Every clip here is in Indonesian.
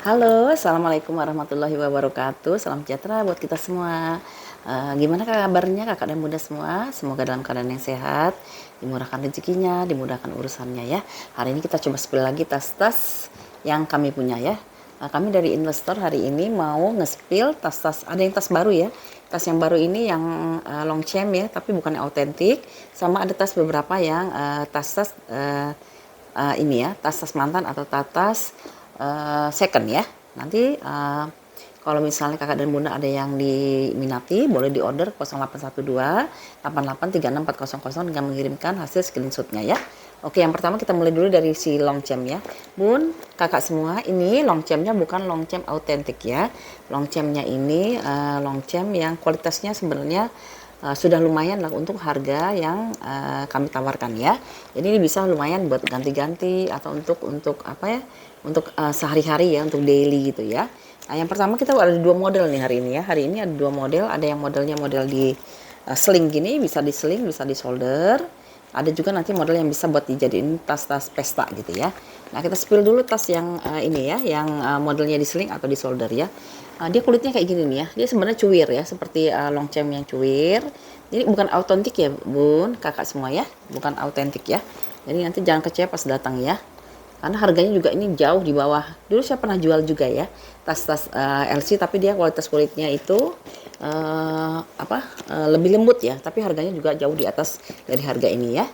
Halo, assalamualaikum warahmatullahi wabarakatuh. Salam sejahtera buat kita semua. Gimana kabarnya kakak dan bunda semua? Semoga dalam keadaan yang sehat, dimurahkan rezekinya, dimudahkan urusannya ya. Hari ini kita coba spill lagi tas-tas yang kami punya ya. Kami dari investor hari ini mau nge-spill tas-tas. Ada yang tas baru ya. Tas yang baru ini yang long chain ya, tapi bukan yang autentik. Sama ada tas beberapa yang tas-tas ini ya, tas-tas mantan atau tas-tas second ya. Nanti kalau misalnya kakak dan bunda ada yang diminati, boleh di order 0812 8836 400 dengan mengirimkan hasil screenshotnya ya. Oke, yang pertama kita mulai dulu dari si long chain ya. Bun, kakak semua, ini long chainnya bukan long chain autentik ya. Long chainnya ini long chain yang kualitasnya sebenarnya sudah lumayan lah untuk harga yang kami tawarkan ya. Jadi ini bisa lumayan buat ganti-ganti atau untuk apa ya? Untuk sehari-hari ya, untuk daily gitu ya. Nah, yang pertama kita ada dua model nih hari ini ya. Hari ini ada dua model, ada yang modelnya model di sling gini, bisa di sling, bisa di solder. Ada juga nanti model yang bisa buat dijadiin tas-tas pesta gitu ya. Nah, kita spill dulu tas yang ini ya, yang modelnya di sling atau di solder ya. Dia kulitnya kayak gini nih ya. Dia sebenarnya cuir ya, seperti long chain yang cuir. Jadi bukan autentik ya, Bun, kakak semua ya. Bukan autentik ya. Jadi nanti jangan kecewa pas datang ya. Karena harganya juga ini jauh di bawah. Dulu saya pernah jual juga ya tas-tas LC, tapi dia kualitas kulitnya itu lebih lembut ya, tapi harganya juga jauh di atas dari harga ini ya.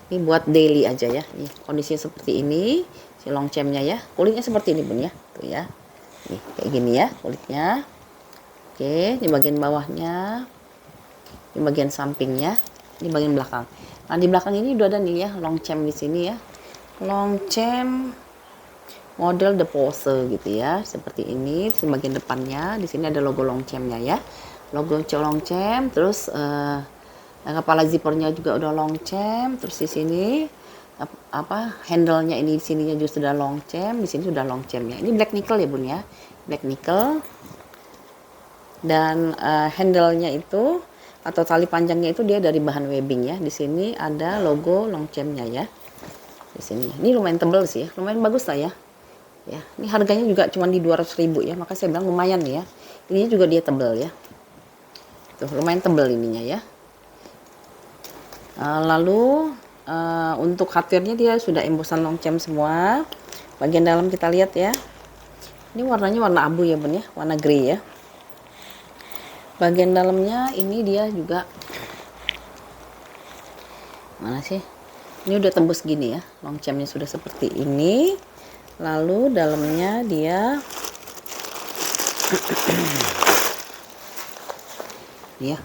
Ini buat daily aja ya. Nih kondisinya seperti ini, si long chain-nya ya. Kulitnya seperti ini Bun ya. Tuh ya. Nih kayak gini ya kulitnya. Oke, di bagian bawahnya, di bagian sampingnya, di bagian belakang. Nah, di belakang ini udah ada nih ya long chain di sini ya. Long chain model de pose gitu ya, seperti ini. Di bagian depannya di sini ada logo long chain-nya ya, logo long chain. Terus kepala zippernya juga udah long chain. Terus di sini handle-nya ini di sininya juga sudah long chain, di sini sudah long chain-nya. Ini black nickel ya Bun ya, black nickel. Dan handle-nya itu atau tali panjangnya itu dia dari bahan webbing ya. Di sini ada logo long chain-nya ya. Di sini. Ini lumayan tebal sih ya, lumayan bagus lah ya. Ya, ini harganya juga cuma di 200.000 ya, maka saya bilang lumayan ya. Ininya juga dia tebal ya. Tuh, lumayan tebal ininya ya. Lalu untuk hardware-nya dia sudah embosan long chain semua. Bagian dalam kita lihat ya. Ini warnanya warna abu ya Bun ya, warna grey ya. Bagian dalamnya ini dia juga mana sih? Ini udah tembus gini ya, long chain-nya sudah seperti ini. Lalu dalamnya dia ya,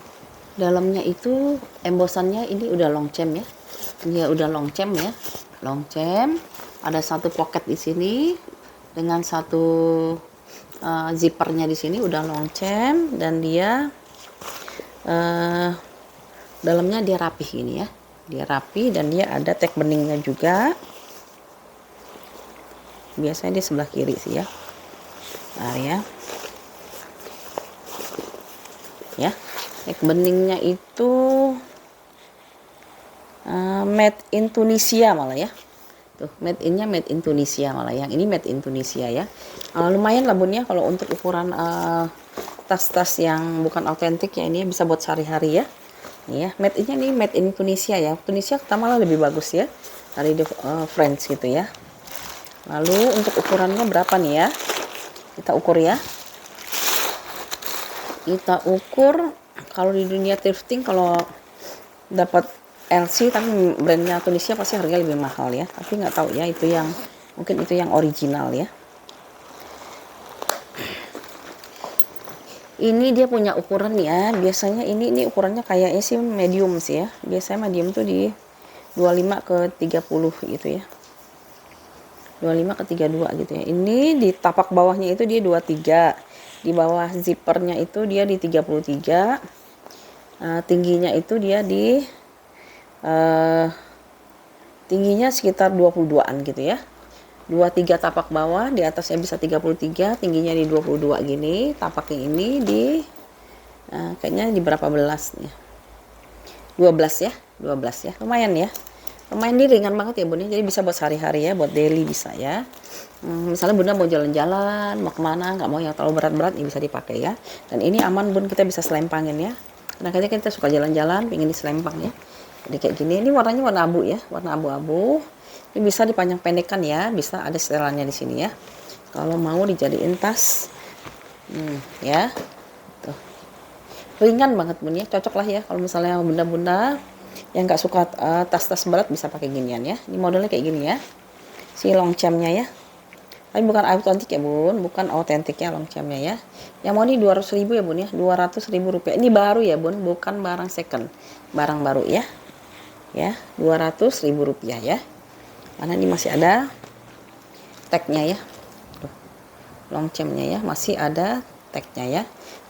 dalamnya itu embosannya ini udah long chain ya. Ini ya udah long chain ya. Long chain, ada satu pocket di sini dengan satu zippernya di sini udah long chain, dan dia dalamnya dia rapih gini ya. Dia rapi dan dia ada tag beningnya juga. Biasanya di sebelah kiri sih ya. Nah ya. Ya, tag beningnya itu made in Tunisia malah ya. Tuh, made in-nya made in Tunisia malah. Yang ini made in Tunisia ya. Lumayan lah Bun ya kalau untuk ukuran tas-tas yang bukan autentik ya, ini bisa buat sehari-hari ya. Nih ya, made in-nya nih made in Tunisia ya. Tunisia kita malah lebih bagus ya dari di French gitu ya. Lalu untuk ukurannya berapa nih ya? Kita ukur ya. Kita ukur kalau di dunia thrifting, kalau dapat LC tapi brandnya Tunisia pasti harganya lebih mahal ya. Tapi nggak tahu ya, itu yang mungkin itu yang original ya. Ini dia punya ukuran ya. Biasanya ini ukurannya kayaknya sih medium sih ya. Biasanya medium tuh di 25 ke 30 gitu ya. 25 ke 32 gitu ya. Ini di tapak bawahnya itu dia 23. Di bawah zippernya itu dia di 33. Tingginya itu dia di tingginya sekitar 22-an gitu ya. 23 tapak bawah, di atasnya bisa 33, tingginya di 22 gini. Tapaknya ini di kayaknya di berapa belas nih? 12 ya, 12 ya. Lumayan ya. Lumayan ini ringan banget ya bun ya, jadi bisa buat sehari-hari ya, buat daily bisa ya. Misalnya bunda mau jalan-jalan, mau kemana, nggak mau yang terlalu berat-berat, ini bisa dipakai ya. Dan ini aman bun, kita bisa selempangin ya. Kadang-kadang kita suka jalan-jalan, pengen diselempang ya. Jadi kayak gini, ini warnanya warna abu ya, warna abu-abu. Ini bisa dipanjang pendekkan ya, bisa ada setelannya di sini ya. Kalau mau dijadiin tas, ya, tuh ringan banget bun ya, cocok lah ya. Kalau misalnya bunda-bunda yang nggak suka tas-tas berat bisa pakai ginian ya. Ini modelnya kayak gini ya, si longchamnya ya. Tapi bukan autentik ya bun, bukan autentiknya longchamnya ya. Yang mau ini 200.000 ya bun ya, 200.000 rupiah. Ini baru ya bun, bukan barang second, barang baru ya. Ya, 200.000 rupiah ya. Karena ini masih ada tagnya ya. Tuh, longchamnya ya, masih ada tagnya ya.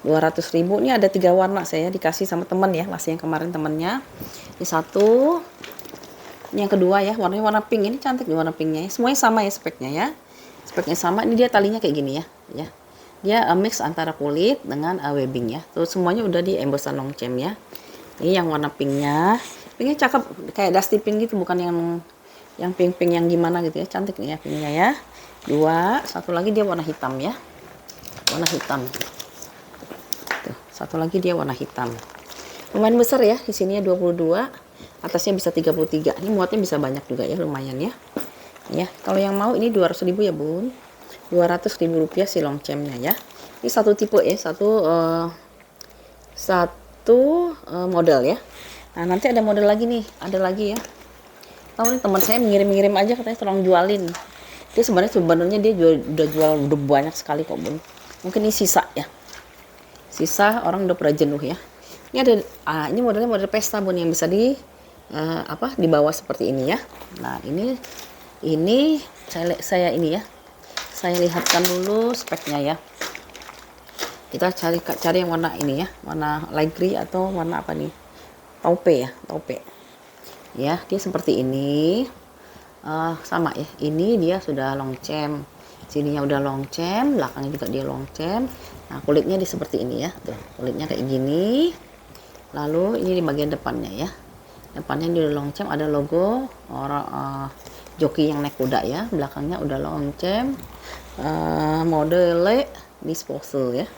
200.000, ini ada 3 warna, saya dikasih sama teman ya, masih yang kemarin temennya. Ini satu, ini yang kedua ya, warnanya warna pink. Ini cantik nih warna pinknya ya. Semuanya sama ya speknya ya. Speknya sama. Ini dia talinya kayak gini ya, ya. Dia mix antara kulit dengan webbing ya. Tuh semuanya udah di embossan longchem ya. Ini yang warna pinknya. Pinknya cakep, kayak dusty pink gitu, bukan yang pink-pink yang gimana gitu ya. Cantik nih ya pinknya ya. Dua, satu lagi dia warna hitam ya. Warna hitam. Tuh, satu lagi dia warna hitam. Lumayan besar ya, di sini ya 22, atasnya bisa 33. Ini muatnya bisa banyak juga ya, lumayan ya. Ya, kalau yang mau ini 200.000 ya bun, 200.000 rupiah si longchamnya ya. Ini satu tipe ya, satu model ya. Nah nanti ada model lagi nih, ada lagi ya. Tahu nih teman saya ngirim-ngirim aja, katanya tolong jualin. Dia sebenarnya dia udah jual udah banyak sekali kok bun. Mungkin ini sisa ya, sisa orang udah pernah jenuh ya. Ini ada, ini modelnya model pesta bun, yang bisa dibawa seperti ini ya. Nah ini saya ini ya, saya lihatkan dulu speknya ya. Kita cari yang warna ini ya, warna light gray atau warna apa nih, taupe ya, taupe ya. Dia seperti ini, sama ya. Ini dia sudah longchem, sininya udah longchem, belakangnya juga dia longchem. Nah kulitnya dia seperti ini ya, tuh kulitnya kayak gini. Lalu ini di bagian depannya ya, depannya di longchem ada logo orang joki yang naik kuda ya. Belakangnya udah longchem, model disposal ya.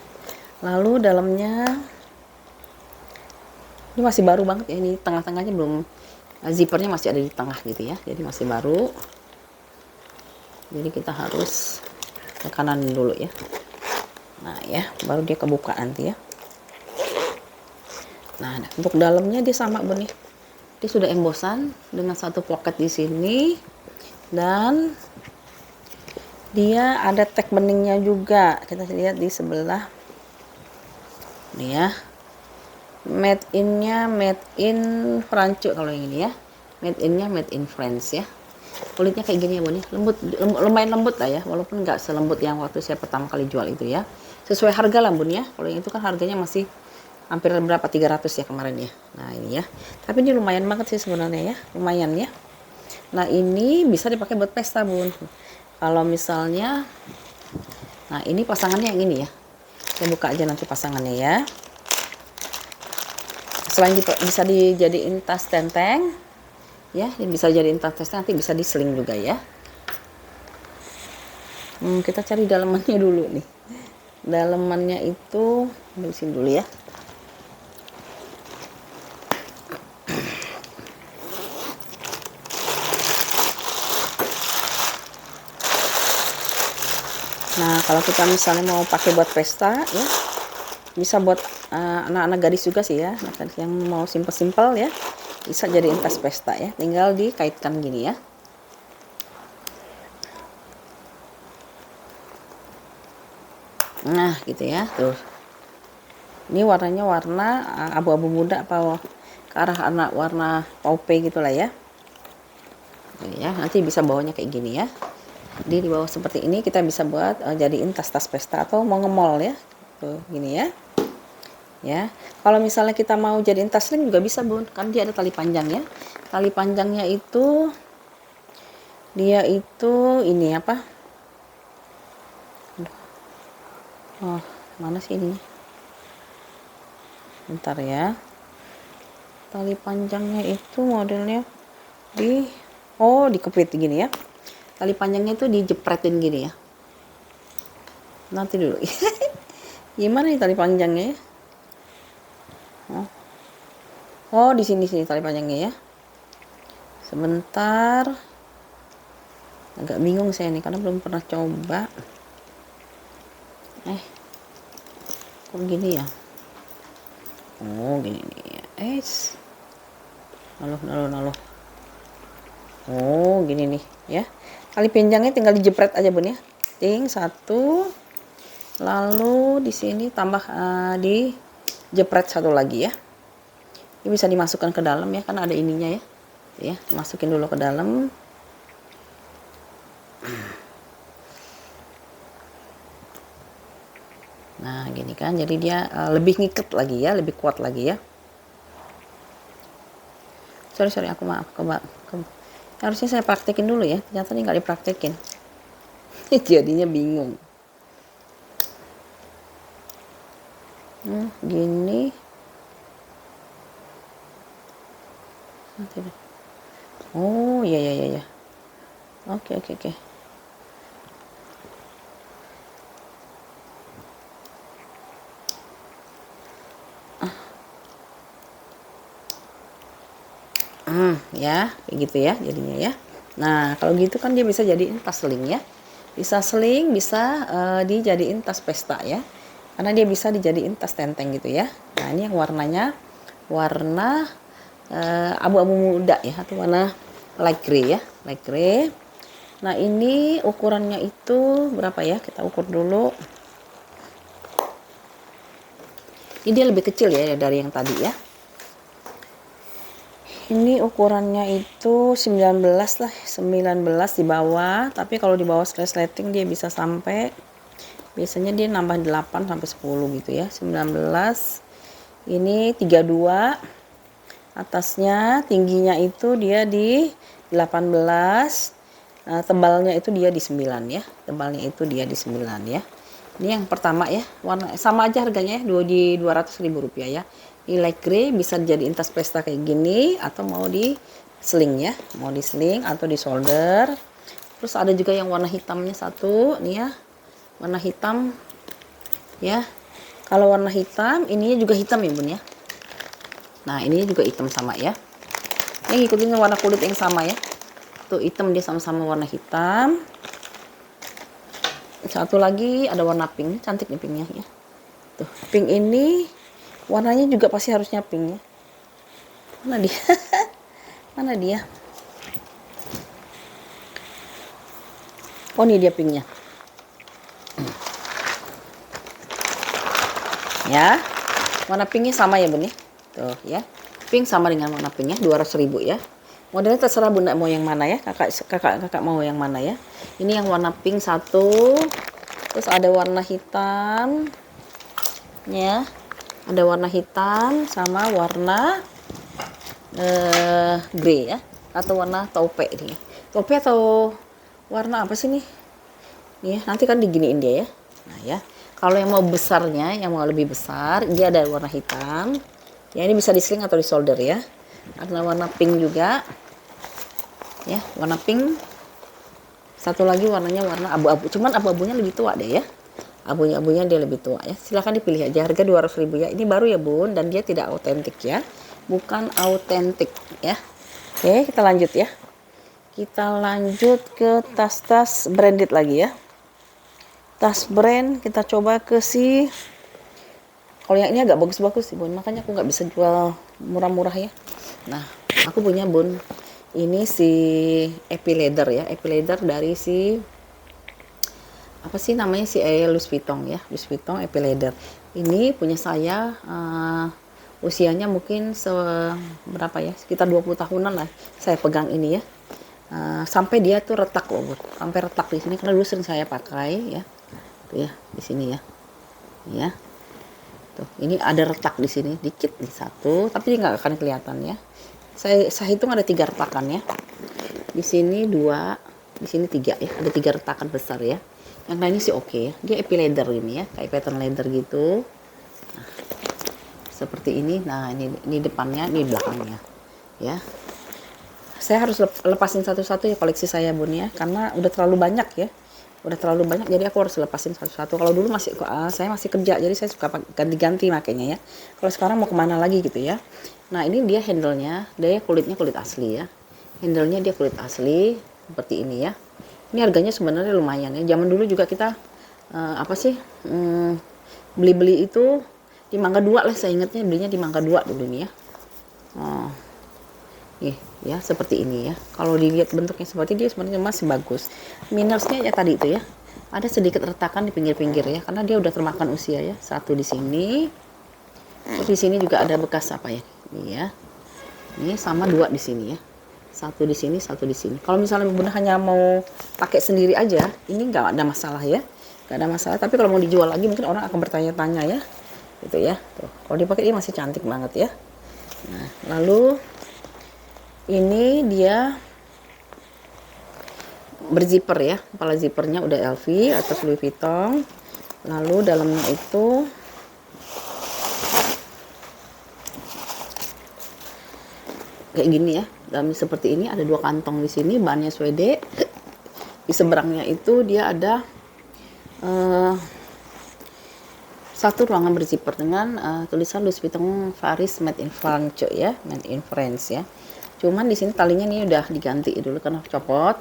Lalu dalamnya ini masih baru banget ya, ini tengah-tengahnya belum, zippernya masih ada di tengah gitu ya, jadi masih baru. Jadi kita harus ke kanan dulu ya. Nah ya, baru dia kebuka nanti ya. Nah untuk dalamnya dia sama bun nih, dia sudah embossan dengan satu pocket di sini, dan dia ada tag beningnya juga. Kita lihat di sebelah nih ya, made in-nya made in France kalau yang ini ya, made in-nya made in France ya. Kulitnya kayak gini ya bun ya, lumayan lembut lah ya, walaupun nggak selembut yang waktu saya pertama kali jual itu ya. Sesuai harga lah bun ya, kalau yang itu kan harganya masih hampir berapa, 300 ya kemarin ya. Nah ini ya, tapi ini lumayan banget sih sebenarnya ya, lumayan ya. Nah ini bisa dipakai buat pesta bun. Kalau misalnya, nah ini pasangannya yang ini ya, saya buka aja nanti pasangannya ya. Selain bisa dijadiin tas tenteng ya, bisa jadiin tas tenteng, nanti bisa diseling juga ya. Kita cari dalamannya dulu nih. Dalamannya itu bersihin dulu ya. Nah kalau kita misalnya mau pakai buat pesta ya, bisa buat anak-anak gadis juga sih ya, yang mau simpel-simpel ya, bisa jadiin tas pesta ya, tinggal dikaitkan gini ya. Nah gitu ya, tuh ini warnanya warna abu-abu muda apa ke arah anak warna taupe gitulah ya. Ya nanti bisa bawanya kayak gini ya, di bawah seperti ini kita bisa buat jadiin tas-tas pesta atau mau nge-mall ya, tuh gini ya. Ya kalau misalnya kita mau jadiin tas sling juga bisa bun, kan dia ada tali panjang ya. Tali panjangnya itu dia itu ini apa, oh mana sih ini, bentar ya. Tali panjangnya itu modelnya dikepit gini ya. Tali panjangnya itu dijepretin gini ya. Nanti dulu. Gimana nih tali panjangnya ya? Di sini tali panjangnya ya. Sebentar. Agak bingung saya nih karena belum pernah coba. Kok gini ya? Gini nih ya. Naloh. Gini nih ya. Tali panjangnya tinggal dijepret aja Bun ya. Satu. Lalu di sini tambah dijepret satu lagi ya. Ini bisa dimasukkan ke dalam ya, kan ada ininya ya. Ya, masukin dulu ke dalam. Nah, gini kan. Jadi dia lebih ngiket lagi ya, lebih kuat lagi ya. Sorry, aku maaf. Harusnya saya praktekin dulu ya. Ternyata ini nggak dipraktekin. Jadinya bingung. Gini. Iya. Oke. Ya, kayak gitu ya jadinya ya. Nah, kalau gitu kan dia bisa jadiin tas sling ya. Bisa sling, bisa dijadiin tas pesta ya. Karena dia bisa dijadiin tas tenteng gitu ya. Nah, ini yang warnanya warna abu-abu muda ya, atau warna light gray ya, light gray. Nah, ini ukurannya itu berapa ya? Kita ukur dulu. Ini dia lebih kecil ya dari yang tadi ya. Ini ukurannya itu 19 lah, 19 di bawah. Tapi kalau di bawah resleting dia bisa sampai, biasanya dia nambah 8 sampai 10 gitu ya. 19. Ini 32. Atasnya tingginya itu dia di 18. Tebalnya itu dia di 9 ya. Tebalnya itu dia di 9 ya. Ini yang pertama ya. Warna sama aja harganya ya, di Rp200.000 ya. Ini light gray, bisa dijadiin tas pesta kayak gini atau mau di sling ya. Mau di sling atau di solder. Terus ada juga yang warna hitamnya satu nih ya. Warna hitam ya. Kalau warna hitam, ininya juga hitam ya Bun ya. Nah, ini juga hitam sama ya. Ini ngikutin warna kulit yang sama ya. Tuh hitam, dia sama-sama warna hitam. Satu lagi ada warna pink, cantik nih pinknya ya. Tuh, pink ini warnanya juga pasti harusnya pink ya. Mana dia? Mana dia? Ini dia pinknya. Ya. Warna pinknya sama ya Bun ya. Tuh ya. Pink sama dengan warna pinknya 200.000 ya. Modelnya terserah Bunda mau yang mana ya. Kakak mau yang mana ya. Ini yang warna pink satu. Terus ada warna hitam. Ya. Ada warna hitam sama warna grey ya. Atau warna taupe ini. Taupe atau warna apa sih nih? Nih, nanti kan diginiin dia ya. Nah ya. Kalau yang mau besarnya, yang mau lebih besar, dia ada warna hitam. Ya, ini bisa di sling atau di solder ya. Ada warna pink juga. Ya, warna pink. Satu lagi warnanya warna abu-abu. Cuman abu-abunya lebih tua deh ya. Abunya dia lebih tua ya. Silahkan dipilih aja. Harga 200.000 ya. Ini baru ya Bun, dan dia tidak autentik ya. Bukan autentik ya. Oke, kita lanjut ya. Kita lanjut ke tas-tas branded lagi ya. Tas brand kita coba ke si, kalau yang ini agak bagus-bagus sih Bun, makanya aku nggak bisa jual murah-murah ya. Nah, aku punya Bun, ini si Epileather ya, Epileather dari si apa sih namanya, si Louis Vuitton ya, Louis Vuitton Epileather. Ini punya saya, usianya mungkin berapa ya, sekitar 20 tahunan lah saya pegang ini ya. Sampai dia tuh retak loh Bun, sampai retak di sini karena dulu sering saya pakai ya. Ya di sini ya, ya tuh ini ada retak di sini dikit nih satu, tapi dia nggak akan kelihatan ya. Saya hitung ada 3 retakan ya, di sini 2, di sini 3 ya, ada 3 retakan besar ya. Yang lainnya sih oke ya, dia epileather ini ya, kayak pattern leather gitu. Nah, seperti ini. Nah, ini depannya, ini belakangnya ya. Saya harus lepasin satu-satu ya koleksi saya Bun ya, karena udah terlalu banyak ya. Udah terlalu banyak, jadi aku harus lepasin satu-satu. Kalau dulu saya masih kerja, jadi saya suka ganti-ganti makanya ya. Kalau sekarang mau kemana lagi gitu ya. Nah ini dia handle-nya, dia kulitnya kulit asli ya. Handle-nya dia kulit asli seperti ini ya. Ini harganya sebenarnya lumayan ya. Zaman dulu juga kita apa sih beli-beli itu di Mangga 2 lah, saya ingatnya belinya di Mangga 2 dulu nih ya. Oh, nih ya seperti ini ya. Kalau dilihat bentuknya seperti dia sebenarnya masih bagus. Minusnya ya tadi itu ya. Ada sedikit retakan di pinggir-pinggir ya, karena dia udah termakan usia ya. Satu di sini. Terus di sini juga ada bekas apa ya? Ini ya. Ini sama dua di sini ya. Satu di sini, satu di sini. Kalau misalnya Bunda hanya mau pakai sendiri aja, ini nggak ada masalah ya. Nggak ada masalah. Tapi kalau mau dijual lagi mungkin orang akan bertanya-tanya ya. Gitu ya. Tuh, kalau dipakai dia masih cantik banget ya. Nah, lalu ini dia berzipper ya, kepala zippernya udah LV atau Louis Vuitton. Lalu dalamnya itu kayak gini ya, dalamnya seperti ini, ada dua kantong di sini, bahannya Swede. Di seberangnya itu dia ada satu ruangan berzipper dengan tulisan Louis Vuitton Paris Made in France ya, Made in France ya. Cuman di sini talinya nih udah diganti dulu karena copot.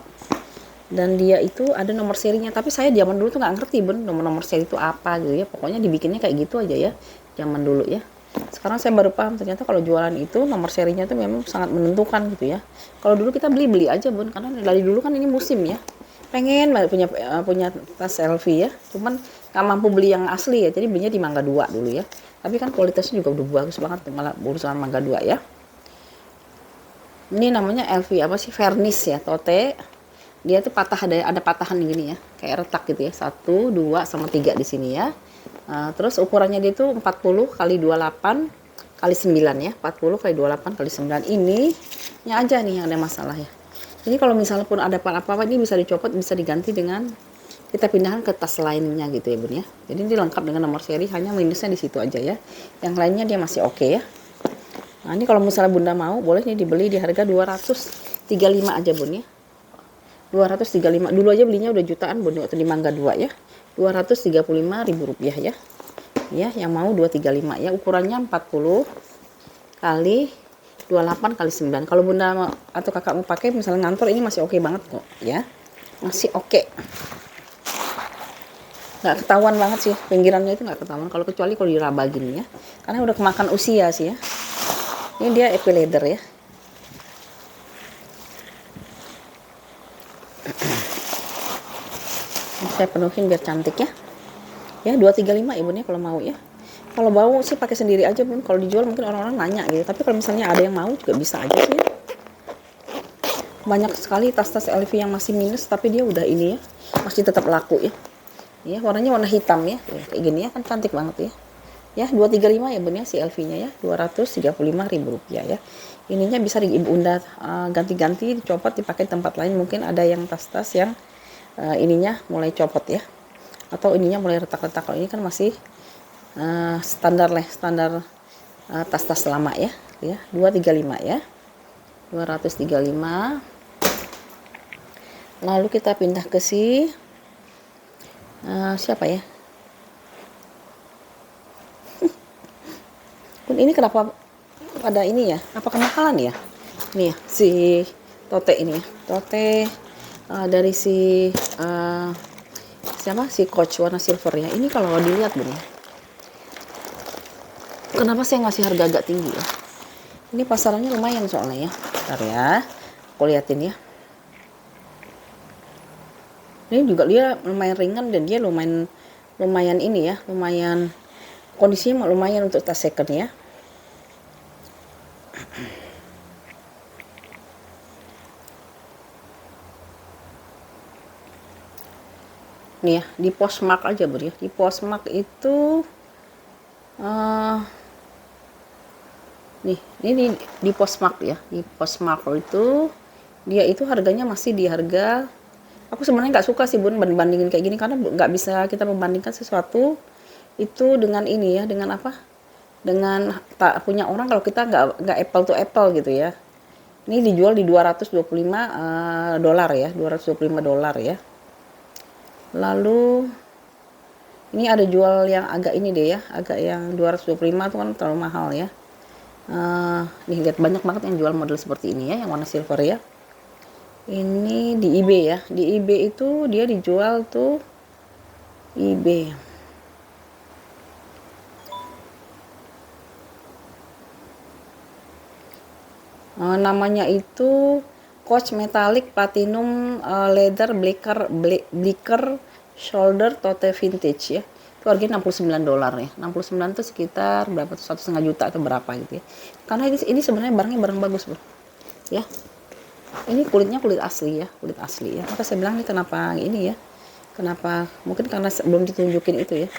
Dan dia itu ada nomor serinya, tapi saya zaman dulu tuh nggak ngerti Bun nomor seri itu apa gitu ya. Pokoknya dibikinnya kayak gitu aja ya, zaman dulu ya. Sekarang saya baru paham ternyata kalau jualan itu nomor serinya tuh memang sangat menentukan gitu ya. Kalau dulu kita beli aja Bun, karena dari dulu kan ini musim ya. Pengen banget punya tas LV ya, cuman nggak mampu beli yang asli ya, jadi belinya di Mangga 2 dulu ya. Tapi kan kualitasnya juga udah bagus banget, malah urusan Mangga 2 ya. Ini namanya LV apa sih, vernis ya, tote. Dia tuh ada patahan gini ya, kayak retak gitu ya, 1 2 sama 3 di sini ya. Terus ukurannya dia tuh 40 kali 28 kali 9 ya, 40 kali 28 kali 9. Ini aja nih yang ada masalah ya. Ini kalau misalnya pun ada apa-apa ini bisa dicopot, bisa diganti dengan kita pindahkan ke tas lainnya gitu ya Bun ya. Jadi ini lengkap dengan nomor seri, hanya minusnya di situ aja ya. Yang lainnya dia masih oke ya. Nah ini kalau misalnya Bunda mau, boleh nih dibeli di harga 235 aja Bun ya. 235 dulu aja belinya udah jutaan Bun waktu di Mangga 2 ya. 235.000 rupiah ya. Ya, yang mau 235 ya, ukurannya 40 kali 28 kali 9. Kalau Bunda atau Kakak mau pakai misalnya ngantor, ini masih oke banget kok ya. Masih oke. Nggak ketahuan banget sih, pinggirannya itu nggak ketahuan kalau kecuali kalau diraba gini ya. Karena udah kemakan usia sih ya. Ini dia epi leather ya. Saya penuhin biar cantik ya. Ya 235 ya Bun ya kalau mau ya. Kalau mau sih pakai sendiri aja Bun. Kalau dijual mungkin orang-orang nanya gitu. Tapi kalau misalnya ada yang mau juga bisa aja sih. Banyak sekali tas-tas LV yang masih minus tapi dia udah ini ya, masih tetap laku ya. Ya, warnanya warna hitam ya. Kayak gini ya, kan cantik banget ya. Ya, 235 ya Bun ya si LV-nya ya, 235.000 rupiah ya. Ininya bisa Bunda ganti-ganti, dicopot, dipakai tempat lain. Mungkin ada yang tas-tas yang ininya mulai copot ya. Atau ininya mulai retak-retak. Kalau ini kan masih standar tas-tas lama ya. Ya, 235 ya. 235. Lalu kita pindah ke siapa ya? Ini kenapa pada ini ya? Apa kemahalan ya? Nih ya, si tote ini ya. Tote dari siapa? Si Coach warna silver ya. Ini kalau dilihat Bun ya. Kenapa saya ngasih harga agak tinggi ya? Ini pasarannya lumayan soalnya ya. Bentar ya. Aku liatin ya. Ini juga dia lumayan ringan dan dia lumayan ini ya, lumayan kondisinya lumayan untuk tas second ya. Nih ya, di Postmark aja Bun ya. Di Postmark itu nih, ini di Postmark ya. Di Postmark itu dia itu harganya masih di harga, aku sebenarnya nggak suka sih Bun bandingin kayak gini karena nggak bisa kita membandingkan sesuatu itu dengan ini ya, dengan apa? Dengan tak punya orang kalau kita nggak apple to apple gitu ya. Ini dijual di 225 dolar ya, 225 dolar ya. Lalu ini ada jual yang agak ini deh ya, agak yang 225 itu kan terlalu mahal ya. Nih lihat banyak banget yang jual model seperti ini ya, yang warna silver ya. Ini di eBay ya, di eBay itu dia dijual tuh eBay. Namanya itu Coach Metallic Platinum Leather Blicker Shoulder Tote Vintage ya. Itu harganya 69 dolar ya. 69 itu sekitar berapa tuh? 1,5 juta atau berapa gitu ya. Karena ini sebenarnya barangnya barang bagus, Bro. Ya. Ini kulitnya kulit asli ya, kulit asli ya. Maka saya bilang nih kenapa ini ya. Kenapa? Mungkin karena belum ditunjukin itu ya.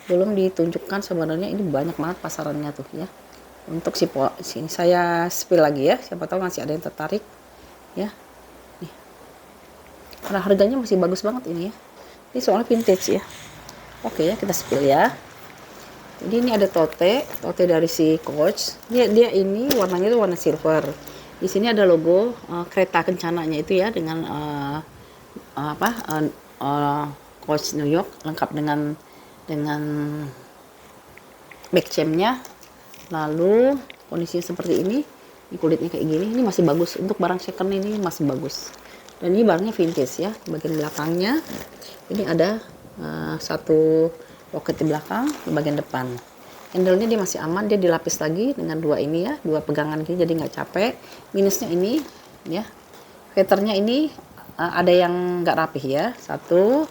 Belum ditunjukkan sebenarnya ini banyak banget pasarannya tuh ya. Untuk sini saya spill lagi ya, siapa tahu masih ada yang tertarik ya. Nih. Karena harganya masih bagus banget ini ya. Ini soalnya vintage ya. Oke ya, kita spill ya. Jadi ini ada tote dari si Coach. Dia ini warnanya tuh warna silver. Di sini ada logo kereta kencananya itu ya, dengan Coach New York, lengkap dengan back chain-nya. Lalu kondisinya seperti ini kulitnya kayak gini, ini masih bagus untuk barang second, ini masih bagus. Dan ini barangnya vintage ya. Bagian belakangnya ini ada satu pocket di belakang, di bagian depan. Handle-nya dia masih aman, dia dilapis lagi dengan dua ini ya, dua pegangan gini jadi nggak capek. Minusnya ini ya, veternya ini ada yang nggak rapih ya. Satu,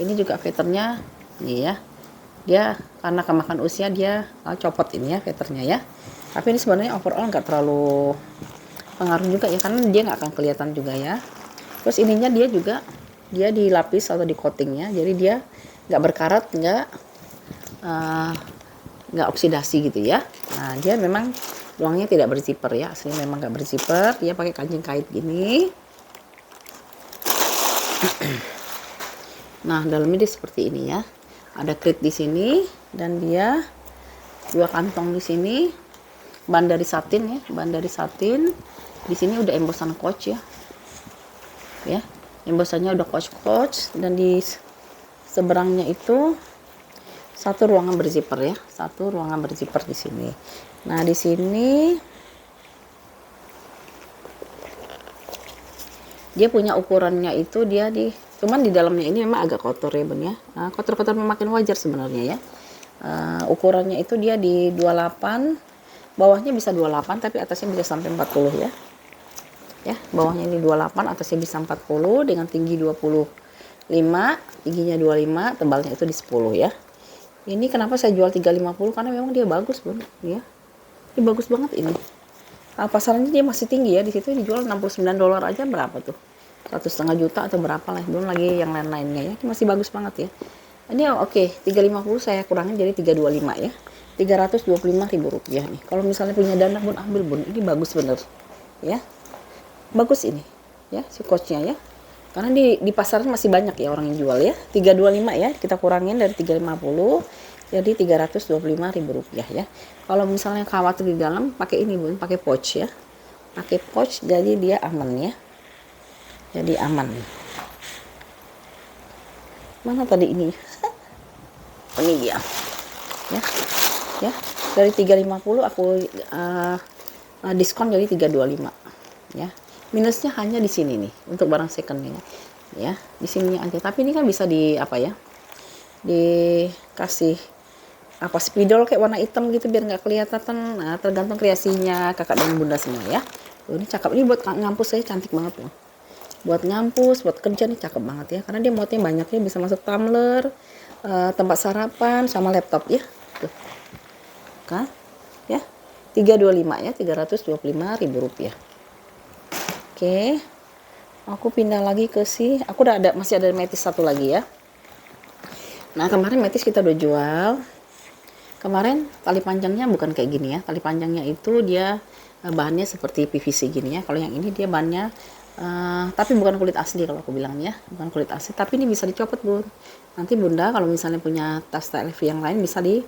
ini juga veternya ini ya. Dia karena kemakan usia dia copot ini ya veternya ya. Tapi ini sebenarnya overall nggak terlalu pengaruh juga ya, karena dia nggak akan kelihatan juga ya. Terus ininya dia juga dia dilapis atau di coatingnya, jadi dia nggak berkarat, nggak oksidasi gitu ya. Nah dia memang luangnya tidak berzipper ya, asli memang nggak berzipper. Dia pakai kancing kait gini. Nah dalamnya dia seperti ini ya. Ada klit di sini dan dia dua kantong di sini, bahan dari satin ya, bahan dari satin. Di sini udah embosan Coach ya, ya embosannya udah Coach dan di seberangnya itu satu ruangan berzipper ya, satu ruangan berzipper di sini. Nah di sini dia punya ukurannya itu cuman di dalamnya ini memang agak kotor ya Bun ya. Kotor-kotor memakin wajar sebenarnya ya. Ukurannya itu dia di 28, bawahnya bisa 28 tapi atasnya bisa sampai 40 ya. Ya, bawahnya ini 28, atasnya bisa 40 dengan tinggi 25, tingginya 25, tebalnya itu di 10 ya. Ini kenapa saya jual 350? Karena memang dia bagus Bun ya. Ini bagus banget ini. Pasarannya dia masih tinggi ya, di situ dijual 69 dolar aja berapa tuh? 1,5 juta atau berapa lah, belum lagi yang lain-lainnya ya. Ini masih bagus banget ya. Ini oke, 350 saya kurangin jadi 325 ya. 325.000 rupiah nih. Kalau misalnya punya dana Bun, ambil Bun. Ini bagus bener ya. Bagus ini ya, si Coachnya ya. Karena di pasaran masih banyak ya orang yang jual ya. 325 ya, kita kurangin dari 350 jadi 325.000 rupiah ya. Kalau misalnya khawatir di dalam, pakai ini Bun, pakai pouch ya. Pakai pouch jadi dia aman ya. Jadi aman. Mana tadi ini? Ini dia. Ya. Ya. Dari 350 aku diskon jadi 325 ya. Minusnya hanya di sini nih untuk barang second nih ya. Di sininya aja. Tapi ini kan bisa dikasih spidol kayak warna hitam gitu biar nggak kelihatan. Nah, tergantung kreasinya kakak dan bunda semua ya. Ini cakep, ini buat ngampus saya cantik banget loh. Buat ngampus, buat kerja nih cakep banget ya, karena dia muatnya banyak ya, bisa masuk tumbler, tempat sarapan sama laptop ya. Tuh. Kan? Ya. 325 ya, 325.000 rupiah. Oke. Aku pindah lagi ke aku masih ada metis satu lagi ya. Nah, kemarin metis kita udah jual. Kemarin tali panjangnya bukan kayak gini ya. Tali panjangnya itu dia bahannya seperti PVC gini ya. Kalau yang ini dia bahannya tapi bukan kulit asli kalau aku bilang ya, bukan kulit asli, tapi ini bisa dicopot Bun. Nanti Bunda kalau misalnya punya tas TLV yang lain bisa di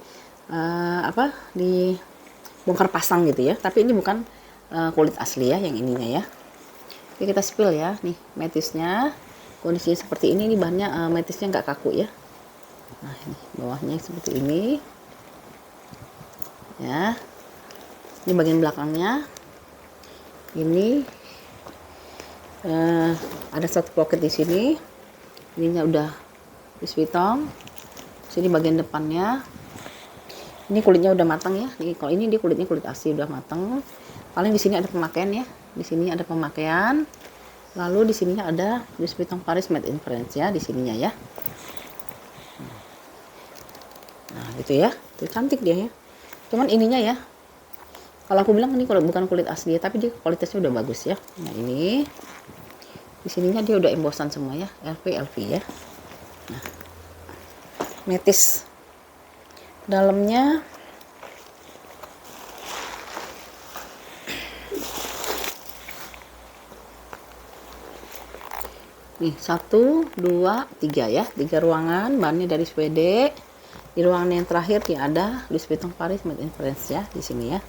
bongkar pasang gitu ya. Tapi ini bukan kulit asli ya, yang ininya ya. Oke, kita spill ya. Nih metisnya kondisinya seperti ini. Ini bahannya metisnya nggak kaku ya. Nah ini bawahnya seperti ini ya. Ini bagian belakangnya. Ini ada satu pocket di sini. Ininya udah Louis. Sini bagian depannya. Ini kulitnya udah matang ya. Nih kalau ini dia kulitnya kulit asli udah matang. Paling di sini ada pemakaian ya. Di sini ada pemakaian. Lalu di sininya ada Louis Vuitton Paris Made in France ya, di sininya ya. Nah, gitu ya. Itu cantik dia ya. Cuman ininya ya. Kalau aku bilang ini kalau bukan kulit asli ya, tapi dia kualitasnya udah bagus ya. Nah, ini di sininya dia udah embosan semua ya, LV ya. Nah, metis dalamnya nih 1, 2, 3 ya, 3 ruangan, bahannya dari Swede. Di ruangan yang terakhir ya ada Louis Vuitton Paris Made in France ya, di sini ya.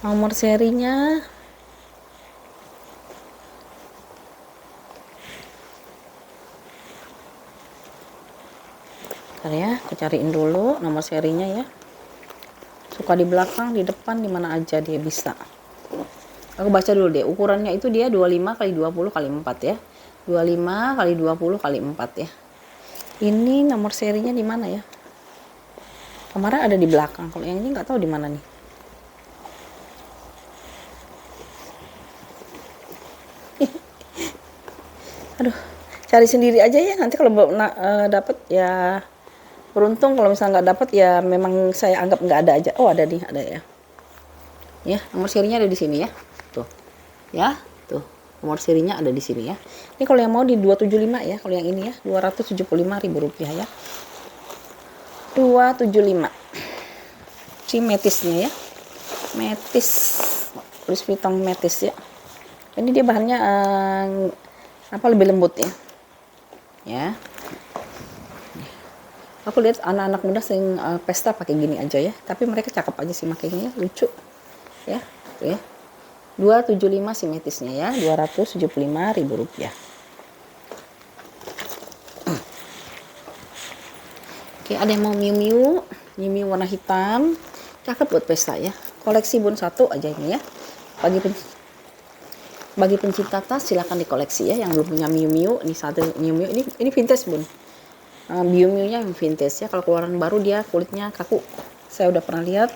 Nomor serinya ya, aku cariin dulu nomor serinya ya. Suka di belakang, di depan, di mana aja dia bisa. Aku baca dulu deh. Ukurannya itu dia 25 kali 20 kali 4 ya. 25 kali 20 kali 4 ya. Ini nomor serinya di mana ya? Kemarin ada di belakang. Kalau yang ini nggak tahu di mana nih. Aduh, cari sendiri aja ya. Nanti kalau dapat ya beruntung, kalau misalnya nggak dapat ya memang saya anggap nggak ada aja. Oh ada nih, ada ya. Ya, nomor serinya ada di sini ya. Tuh. Ya, tuh. Nomor serinya ada di sini ya. Ini kalau yang mau di 275 ya, kalau yang ini ya, Rp275.000 ya. 275. Si metisnya ya. Metis. Louis Vuitton metis ya. Ini dia bahannya lebih lembut ya. Ya. Aku lihat anak-anak muda sering pesta pakai gini aja ya, tapi mereka cakep aja sih makanya, lucu. Ya, tuh ya. 275 si metisnya ya, Rp275.000. Oke, ada yang mau Miu Miu warna hitam, cakep buat pesta ya. Koleksi Bun 1 aja ini ya. Bagi pencinta tas silahkan dikoleksi ya, yang belum punya Miu ini satu Miu ini vintage Bun. Miu-nya yang vintage ya. Kalau keluaran baru dia kulitnya kaku. Saya udah pernah lihat.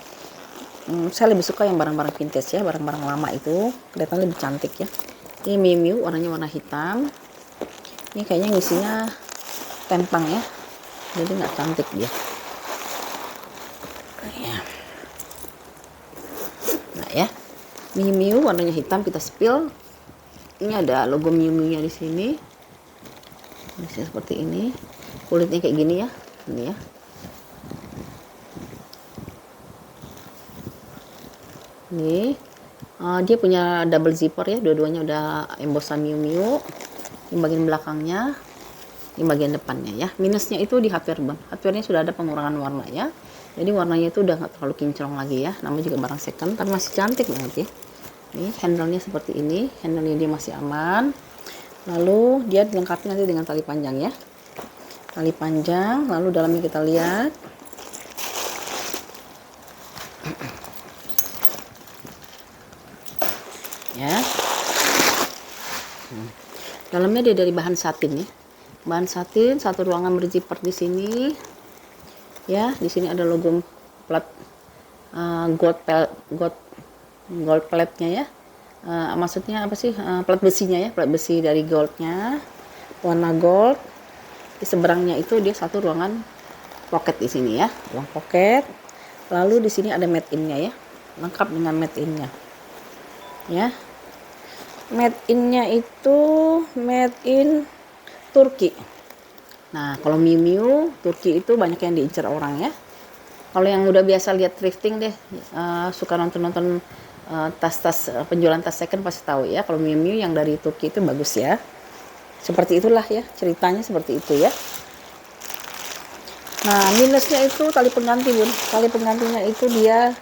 Saya lebih suka yang barang-barang vintage ya, barang-barang lama itu kelihatan lebih cantik ya. Ini Miu warnanya warna hitam. Ini kayaknya ngisinya tempang ya, jadi nggak cantik dia. Nah ya, Miu warnanya hitam, kita spill. Ini ada logo Miu-nya di sini. Ini seperti ini. Kulitnya kayak gini ya, ini ya. Ini dia punya double zipper ya, dua-duanya udah embosan Miu. Ini bagian belakangnya, ini bagian depannya ya. Minusnya itu di hardware Bang. Hardware-nya sudah ada pengurangan warna ya. Jadi warnanya itu udah nggak terlalu kinclong lagi ya. Namanya juga barang second, tapi masih cantik banget ya. Ini handle-nya seperti ini, handle-nya dia masih aman. Lalu dia dilengkapi nanti dengan tali panjang ya. Tali panjang, lalu dalamnya kita lihat. Ya. Dalamnya dia dari bahan satin ya. Bahan satin, satu ruangan berzipper di sini. Ya, di sini ada logo plat gold plate-nya ya. Maksudnya apa sih? Plat besinya ya, plat besi dari goldnya. Warna gold. Di seberangnya itu dia satu ruangan pocket di sini ya, ruang pocket. Lalu di sini ada made in-nya ya, lengkap dengan made in-nya. Ya, made in-nya itu made in Turki. Nah, kalau Miu Turki itu banyak yang diincar orang ya. Kalau yang udah biasa lihat thrifting deh, suka nonton tas-tas penjualan tas second pasti tahu ya. Kalau Miu yang dari Turki itu bagus ya. Seperti itulah ya, ceritanya seperti itu ya. Nah, minusnya itu tali pengganti Bun. Tali penggantinya itu dia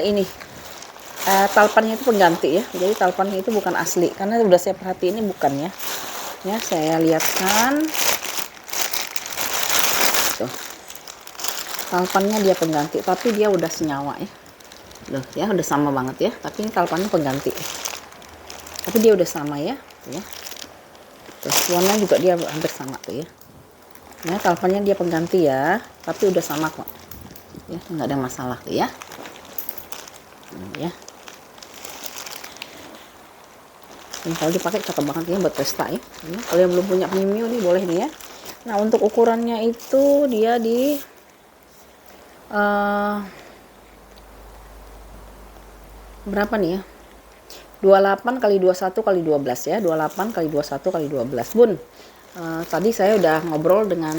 ini talpannya itu pengganti ya, jadi talpannya itu bukan asli, karena udah saya perhatiin ini bukan ya. Ya, saya lihatkan tuh, talpannya dia pengganti, tapi dia udah senyawa ya. Loh ya, udah sama banget ya, tapi ini talpannya pengganti, tapi dia udah sama ya, ya. Terus warnanya juga dia hampir sama tuh ya. Nah, talpannya dia pengganti ya, tapi udah sama kok ya, nggak ada masalah tuh ya. Ya, ini kalau dipakai cakep banget ya buat pesta ya. Ini, kalau yang belum punya Miu Miu nih boleh nih ya. Nah, untuk ukurannya itu dia di berapa nih ya, 28 kali 21 kali 12 ya, 28 kali 21 kali 12 Bun. Tadi saya udah ngobrol dengan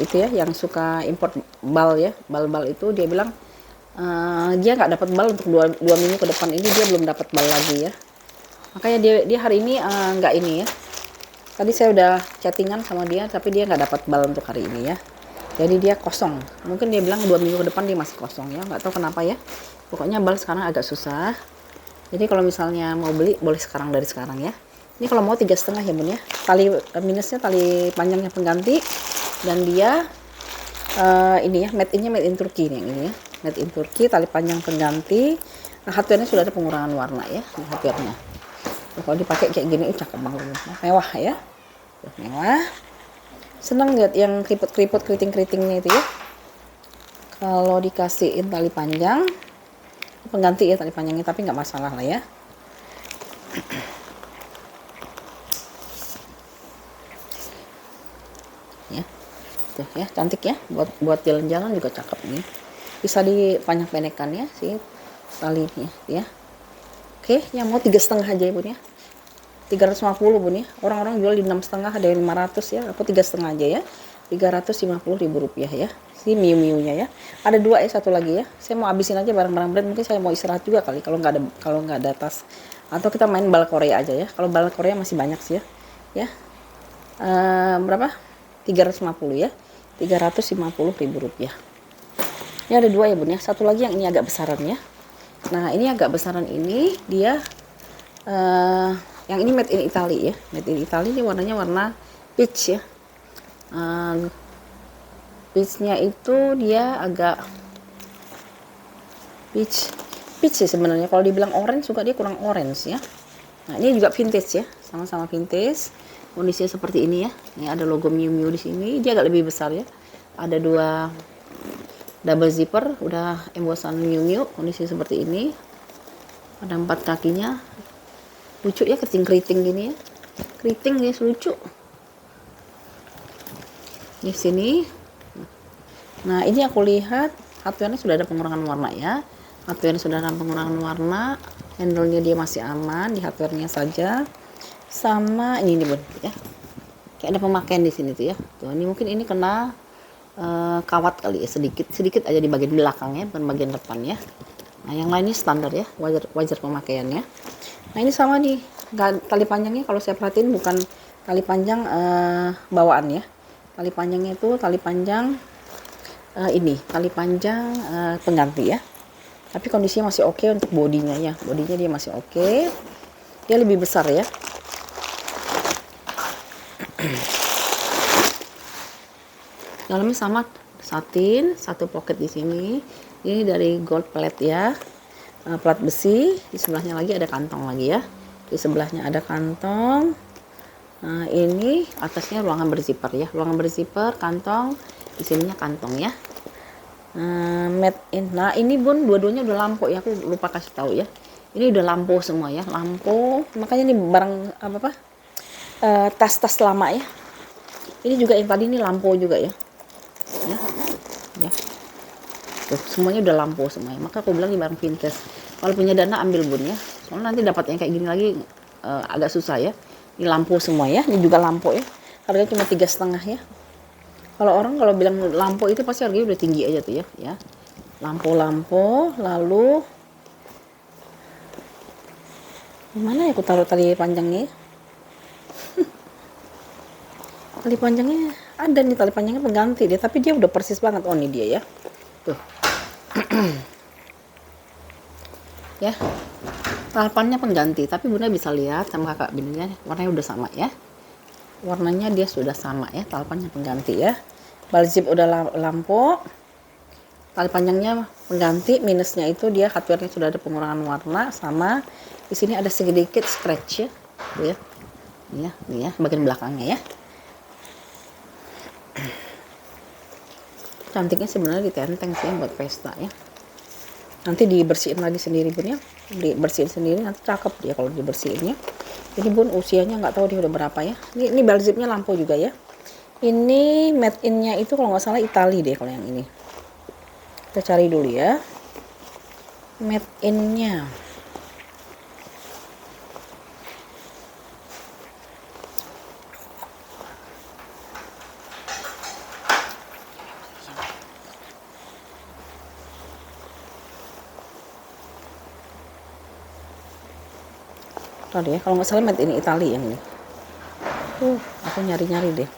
itu ya, yang suka import bal ya, bal-bal itu, dia bilang dia nggak dapat bal untuk dua minggu ke depan ini, dia belum dapat bal lagi ya. Makanya dia hari ini nggak ini ya. Tadi saya udah chattingan sama dia, tapi dia nggak dapat bal untuk hari ini ya. Jadi dia kosong. Mungkin dia bilang 2 minggu ke depan dia masih kosong ya. Nggak tahu kenapa ya. Pokoknya bal sekarang agak susah. Jadi kalau misalnya mau beli boleh sekarang, dari sekarang ya. Ini kalau mau 3,5 ya Bun ya. Tali minusnya tali panjangnya pengganti, dan dia ini ya, made in Turki nih yang ini ya. Made in Turki, tali panjang pengganti. Nah, hardware-nya sudah ada pengurangan warna ya, hardware-nya. Kalau dipakai kayak gini cakep banget, mewah ya. Mewah. Seneng lihat yang keriput-keriput, keriting-keritingnya itu ya. Kalau dikasihin tali panjang pengganti ya tali panjangnya, tapi nggak masalah lah ya. Ya, tuh ya, cantik ya, buat jalan-jalan juga cakep nih. Bisa dipanjang-pendekkan ya sih talinya ya. Oke, yang mau 3,5 aja ya Bun ya. 350 Bun ya. Orang-orang jual di 6,5, ada yang 500 ya. Aku 3,5 aja ya. 350.000 rupiah ya. Si Miu Miu-nya ya. Ada 2 ya, satu lagi ya. Saya mau habisin aja barang-barang brand. Mungkin saya mau istirahat juga kali kalau nggak ada tas. Atau kita main bal Korea aja ya. Kalau bal Korea masih banyak sih ya. Ya. Berapa? 350 ya. 350.000 rupiah. Ini ada 2 ya Bun ya. Satu lagi yang ini agak besaran ya. Nah, ini agak besaran ini dia yang ini made in Italy ya. Made in Italy, ini warnanya warna peach ya. Peachnya itu dia agak peach sih sebenarnya. Kalau dibilang orange juga dia kurang orange ya. Nah, ini juga vintage ya, sama-sama vintage. Kondisinya seperti ini ya. Ini ada logo Miu Miu di sini. Dia agak lebih besar ya. Ada 2 double zipper, udah embosan Miu Miu. Kondisi seperti ini. Ada 4 kakinya. Lucu ya, keriting-keriting gini ya. Keriting guys, lucu. Di sini. Nah, ini aku lihat hardware-nya sudah ada pengurangan warna ya. Hardware-nya sudah ada pengurangan warna. Handle-nya dia masih aman di hardware-nya saja. Sama ini nih Bun ya. Kayak ada pemakaian di sini tuh ya. Tuh, ini mungkin ini kena kawat kali ya, sedikit aja di bagian belakangnya, bukan bagian depan ya. Nah, yang lainnya standar ya, wajar pemakaiannya. Nah, ini sama nih, tali panjangnya kalau saya perhatiin bukan tali panjang bawaan ya. Tali panjangnya itu tali panjang tali panjang pengganti ya. Tapi kondisinya masih oke untuk bodinya ya. Bodinya dia masih oke. Dia lebih besar ya. Dalamnya sama satin, satu pocket di sini. Ini dari gold plate ya. Plat besi. Di sebelahnya lagi ada kantong lagi ya. Di sebelahnya ada kantong. Nah, ini atasnya ruangan berzipper ya. Ruangan berzipper, kantong. Di sininya kantong ya. Made in. Nah, ini Bun, dua-duanya udah lampu ya. Aku lupa kasih tahu ya. Ini udah lampu semua ya, lampu. Makanya ini barang apa? Tas-tas lama ya. Ini juga yang tadi ini lampu juga ya. Ya. Tuh, semuanya udah lampu semuanya. Maka aku bilang ini barang vintage. Kalau punya dana ambil Bun ya. Soalnya nanti dapat yang kayak gini lagi agak susah ya. Ini lampu semua ya. Ini juga lampu ya. Harganya cuma 3,5 ya. Kalau bilang lampu itu pasti harganya udah tinggi aja tuh ya. Ya. Lampu-lampu, lalu gimana ya aku taruh tali panjangnya? Tali panjangnya ada nih, tali panjangnya pengganti dia, tapi dia udah persis banget. Oh, ini dia ya. Tuh. ya. Talpannya pengganti, tapi Bunda bisa lihat sama kakak bininya warnanya udah sama ya. Warnanya dia sudah sama ya, talpannya pengganti ya. Bal zip udah lampu. Tali panjangnya pengganti, minusnya itu dia hardware-nya sudah ada pengurangan warna, sama di sini ada sedikit scratch ya. Tuh ya. Ini ya, bagian belakangnya ya. Cantiknya sebenarnya ditenteng sih buat pesta ya. Nanti dibersihin lagi sendiri Bun ya. Dibersihin sendiri nanti cakep dia kalau dibersihinnya. Ini Bun usianya nggak tahu dia udah berapa ya. Ini bal zipnya lampu juga ya. Ini made in-nya itu kalau nggak salah Itali deh kalau yang ini. Kita cari dulu ya. Made in-nya. Tadi ya, kalau nggak salah made in Italy yang ini. Aku nyari-nyari deh.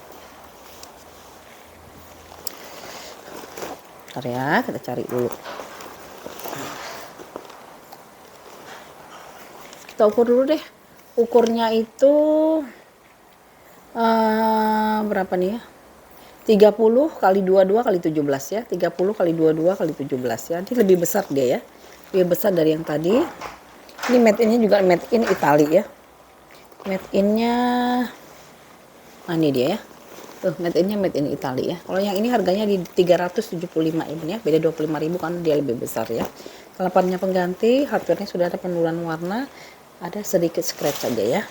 Bentar ya, kita cari dulu. Kita ukur dulu deh. Ukurnya itu berapa nih ya? 30 kali 22 kali 17 ya. 30 kali 22 kali 17 ya. Ini lebih besar dia ya. Lebih besar dari yang tadi. Ini made in-nya juga made in Italy ya. Made in-nya ini dia ya. Tuh, made in-nya made in Italy ya. Kalau yang ini harganya di 375 ini ya. Beda 25.000 kan dia lebih besar ya. Talpannya pengganti, hardware-nya sudah ada penurunan warna. Ada sedikit scratch aja ya.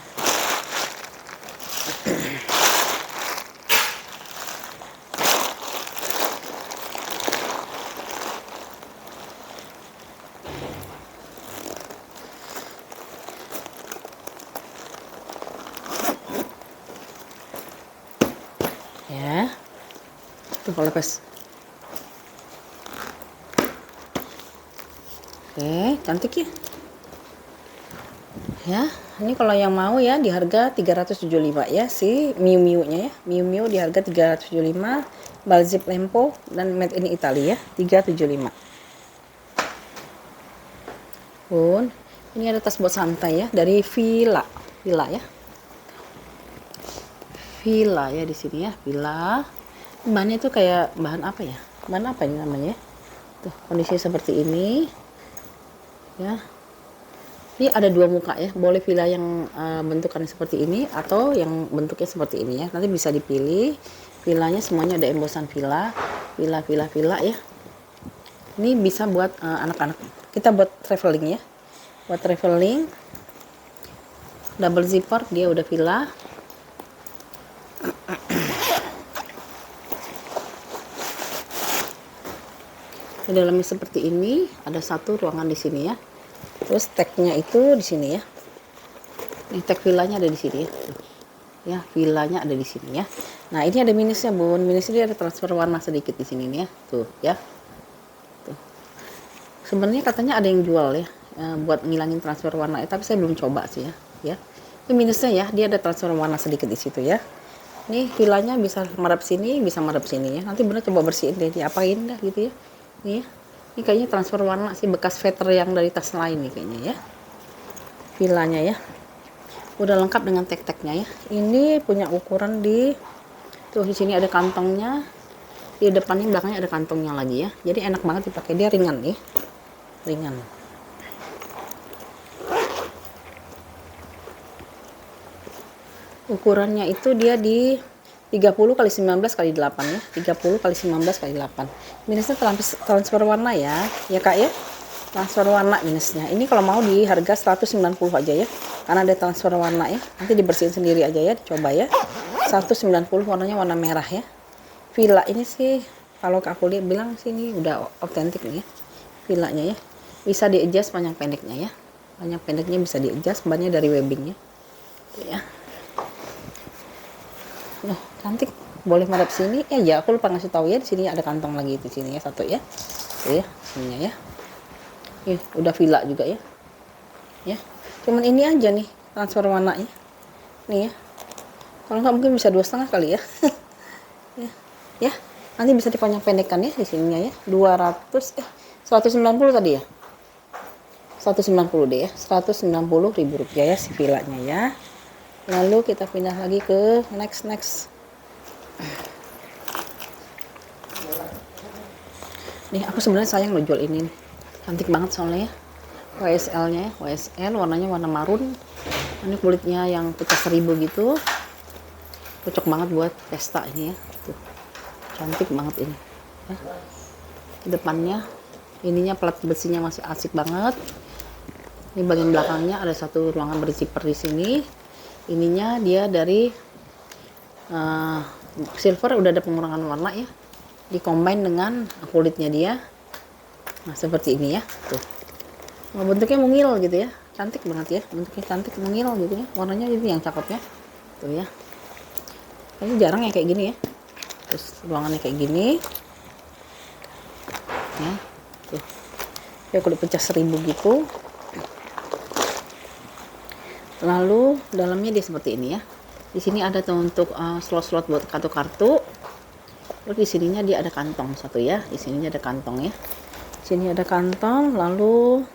Ya. Tuh kalau lepas. Oke, cantik ya. Ya, ini kalau yang mau ya di harga 375 ya si Miu Miu-nya ya. Miu Miu di harga 375, bal zip lampu dan made in Italy ya, 375. Pun, ini ada tas buat santai ya dari Villa. Villa ya. Villa ya di sini ya, Villa. Bahannya itu kayak bahan apa ya? Bahan apa ini namanya? Tuh, kondisi seperti ini. Ya. Ini ada dua muka ya, boleh villa yang bentukannya seperti ini atau yang bentuknya seperti ini ya. Nanti bisa dipilih. Villanya semuanya ada embosan villa, villa ya. Ini bisa buat anak-anak. Kita buat traveling ya. Buat traveling. Double zipper dia udah villa. Di dalamnya seperti ini, ada satu ruangan di sini ya. Terus tagnya itu di sini ya. Ini tag villanya ada di sini ya. Ya, villanya ada di sini ya. Nah, ini ada minusnya, Bun. Minusnya dia ada transfer warna sedikit di sini nih ya. Tuh, ya. Tuh. Sebenarnya katanya ada yang jual ya, buat ngilangin transfer warna, tapi saya belum coba sih ya. Ya. Ini minusnya ya, dia ada transfer warna sedikit di situ ya. Nih, villanya bisa madep sini, bisa madep sini ya. Nanti Bunda coba bersihin deh, diapain dah gitu ya. Nih ya. Ini kayaknya transfer warna sih, bekas veter yang dari tas lain nih kayaknya ya. Villanya ya. Udah lengkap dengan tag-tagnya ya. Ini punya ukuran di tuh di sini ada kantongnya. Di depannya belakangnya ada kantongnya lagi ya. Jadi enak banget dipakai, dia ringan nih. Ringan. Ukurannya itu dia di 30 kali 19 kali 8 ya. 30 kali 19 kali 8. Minusnya transfer warna ya. Ya Kak ya. Transfer warna minusnya. Ini kalau mau di harga 190 aja ya. Karena ada transfer warna ya. Nanti dibersihin sendiri aja ya, dicoba ya. 190 warnanya warna merah ya. Villa ini sih kalau aku lihat bilang sih ini udah otentik nih ya. Villanya ya. Bisa di-adjust panjang pendeknya ya. Panjang pendeknya bisa di-adjust, bannya dari webbing ya. Tuh ya. Nah, cantik. Boleh madep sini. Ya, aku lupa ngasih tahu ya, di sini ada kantong lagi di sini ya, satu ya. Tuh ya, sininya ya. Udah villa juga ya. Ya. Cuman ini aja nih transfer warnanya. Nih ya. Kalau nggak mungkin bisa 2,5 kali ya. Ya. Ya. Nanti bisa dipanjang pendekkan ya di sininya ya. 190 tadi ya. 190 deh ya, 190.000 rupiah ya si vilanya ya. Lalu kita pindah lagi ke next. Nih aku sebenarnya sayang lo jual ini nih, cantik banget soalnya ya. WSL-nya ya, WSL warnanya warna marun. Ini kulitnya yang pecah 1000 gitu, cocok banget buat pesta ini ya. Tuh, cantik banget ini ya. Di depannya ininya plat besinya masih asik banget. Ini bagian belakangnya ada satu ruangan berzipper di sini. Ininya dia dari silver, udah ada pengurangan warna ya, dikombin dengan kulitnya dia. Nah seperti ini ya tuh. Nah, bentuknya mungil gitu ya, cantik banget ya, bentuknya cantik mungil gitu ya, warnanya ini yang cakep ya tuh ya. Ini jarang ya kayak gini ya. Terus ruangannya kayak gini ya tuh, kayak kulit pecah 1000 gitu. Lalu dalamnya dia seperti ini ya. Di sini ada tuh untuk slot-slot buat kartu-kartu. Terus di sininya dia ada kantong satu ya. Di sininya ada kantong ya. Di sini ada kantong. Lalu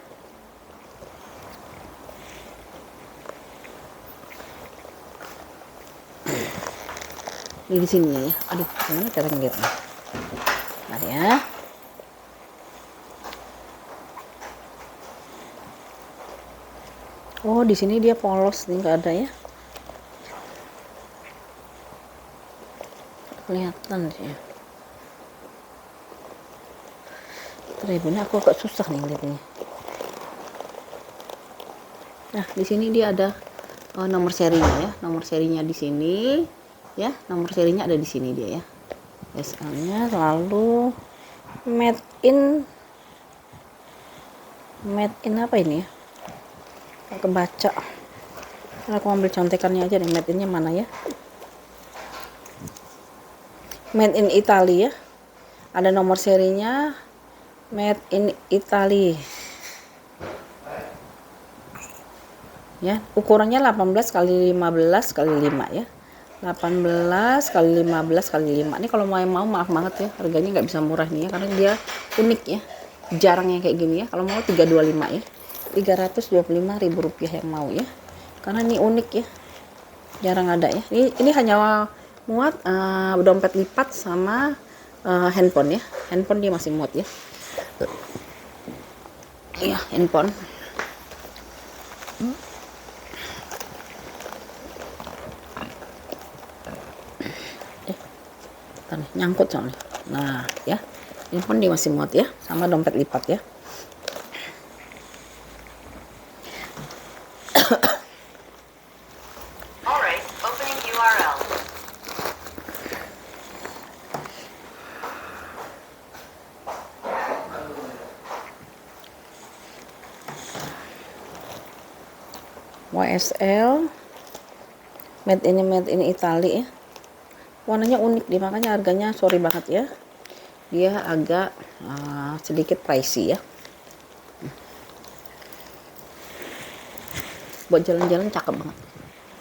ini di sini ya. Aduh, ini cara ngeliatnya. Nah ya. Oh, di sini dia polos nih, nggak ada ya. Kelihatan sih ya. Ini aku agak susah nih lihatnya. Nah, di sini dia ada nomor serinya ya. Nomor serinya di sini ya. Nomor serinya ada di sini dia ya. SL-nya, lalu made in apa ini ya? Nggak kebaca. Aku ambil contekannya aja deh, made in-nya mana ya? Made in Italy ya. Ada nomor serinya, made in Italy. Ya, ukurannya 18 kali 15 kali 5 ya. 18 kali 15 kali 5. Ini kalau mau maaf banget ya, harganya nggak bisa murah nih ya, karena dia unik ya. Jarang yang kayak gini ya. Kalau mau 325 ya. 325.000 rupiah yang mau ya. Karena ini unik ya. Jarang ada ya. Ini hanya muat dompet lipat sama handphone ya. Handphone dia masih muat ya. Iya, handphone. Nyangkut soalnya. Nah ya, handphone dia masih muat ya, sama dompet lipat ya. Alright, opening URL. YSL made in Italy ya. Warnanya unik dia, makanya harganya sorry banget ya. Dia agak sedikit pricey ya. Buat jalan-jalan cakep banget.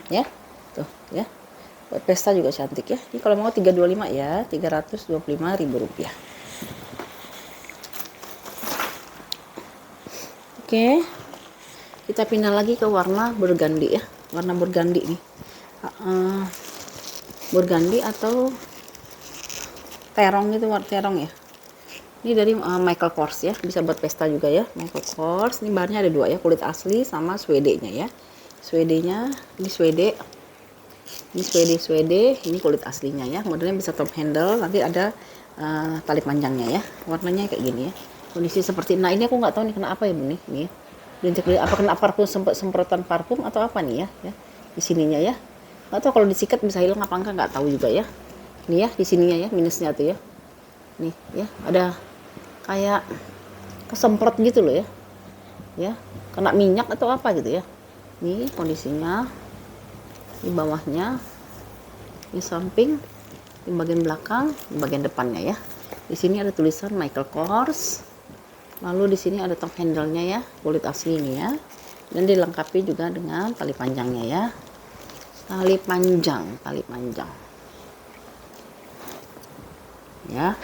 Ya. Tuh, ya. Buat pesta juga cantik ya. Ini kalau mau 325 ya, 325.000 rupiah. Oke. Kita pindah lagi ke warna burgundy ya. Warna burgundy nih. Burgundy atau terong gitu, warna terong ya. Ini dari Michael Kors ya, bisa buat pesta juga ya. Michael Kors, ini bahannya ada dua ya, kulit asli sama suede-nya ya. Suede-nya, ini suede. Ini suede, ini kulit aslinya ya. Modelnya bisa top handle, nanti ada tali panjangnya ya. Warnanya kayak gini ya. Kondisi seperti, nah ini aku nggak tahu nih kena apa ya Bu nih. Nih. Apa kena parfum, semprotan parfum atau apa nih ya. Di sininya ya. Nggak tahu kalau disikat bisa hilang apa enggak, nggak tahu juga ya. Nih ya, di sininya ya, minusnya tuh ya. Nih ya, ada kayak kesemprot gitu loh ya. Ya, kena minyak atau apa gitu ya. Nih kondisinya. Di bawahnya, di samping, di bagian belakang, di bagian depannya ya. Di sini ada tulisan Michael Kors. Lalu di sini ada top handle-nya ya, kulit asli ini ya. Dan dilengkapi juga dengan tali panjangnya ya. Tali panjang. Ya.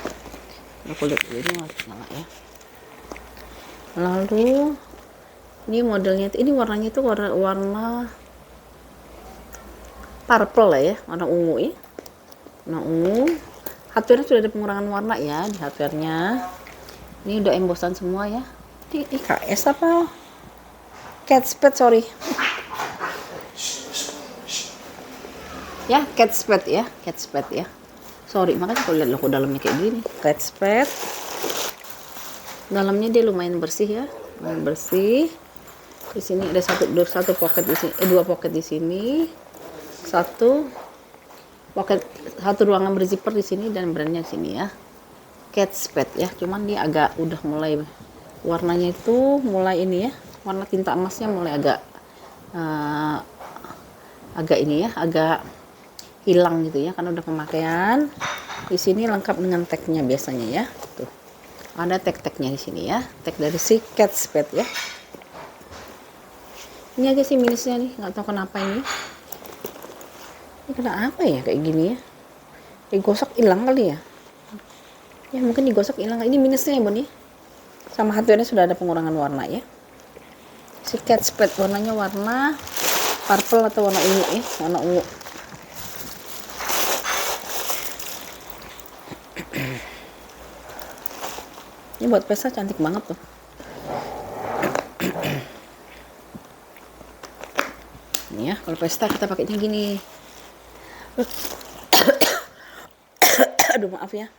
Kulit ini masih nyala ya. Lalu Ini modelnya ini warnanya itu warna purple lah ya, warna ungu ya. Warna ungu. Hardware sudah ada pengurangan warna ya di hardware-nya. Ini udah embosan semua ya. Ini KS apa? Catspad, sorry. Ya, catspad ya, catspad ya. Sorry, makanya kalau lihat logo dalamnya kayak gini. Catspad. Dalamnya dia lumayan bersih ya, lumayan bersih. Di sini ada satu pocket di sini, dua pocket di sini. Satu ruangan berzipper di sini dan brandnya di sini ya. Catspad ya, cuman dia agak udah mulai warnanya itu mulai ini ya, warna tinta emasnya mulai agak ini ya, agak hilang gitu ya karena udah pemakaian. Di sini lengkap dengan tagnya biasanya ya. Tuh. Ada tag-tagnya di sini ya, tag dari si Catspad ya. Ini aja sih minusnya nih, nggak tahu kenapa ini. Ini kenapa ya kayak gini ya? Digosok hilang kali ya? Ya mungkin digosok hilang. Ini minusnya ya Bun ya. Sama hardware-nya sudah ada pengurangan warna ya. Si Catspad warnanya warna purple atau warna ungu ya, warna ungu. Ini buat pesta cantik banget tuh. Ini ya, kalau pesta kita pakainya gini. Aduh maaf ya.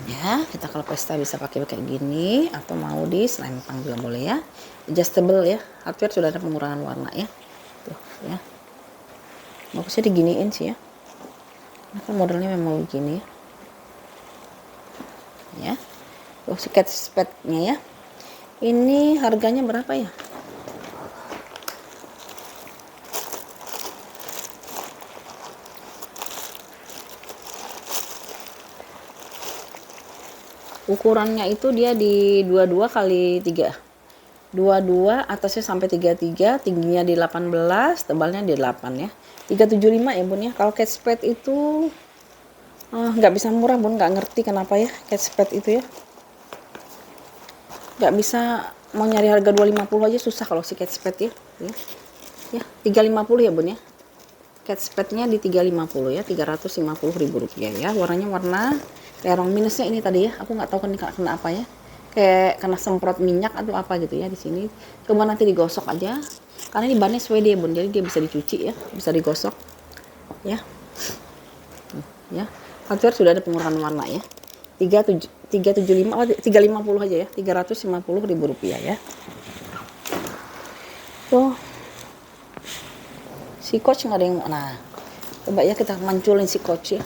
Ya, kita kalau pesta bisa pakai kayak gini atau mau di selempang juga boleh ya. Adjustable ya. Hardware sudah ada pengurangan warna ya. Tuh ya. Bagusnya diginiin sih ya. Ini kan modelnya memang begini ya. Ya. Tuh si Catspad-nya ya. Ini harganya berapa ya? Ukurannya itu dia di 22 kali 3. 22 atasnya sampai 33, tingginya di 18, tebalnya di 8 ya. 375 ya Bun ya. Kalau Catspad itu nggak bisa murah Bun, nggak ngerti kenapa ya Catspad itu ya. Nggak bisa, mau nyari harga 250 aja susah kalau si Catspad ya. Ya, 350 ya Bun ya. Catspadnya di 350 ya, 350.000 rupiah ya. Warnanya warna terong. Minusnya ini tadi ya, aku nggak tahu kena apa ya, kayak kena semprot minyak atau apa gitu ya di sini. Coba nanti digosok aja, karena ini bannya Swede Bun, jadi dia bisa dicuci ya, bisa digosok ya. Ya, hardware sudah ada pengurangan warna ya. 375 350 aja ya, 350.000 rupiah ya. Tuh si coach nggak ada yang, nah coba ya kita manculin si coach ya.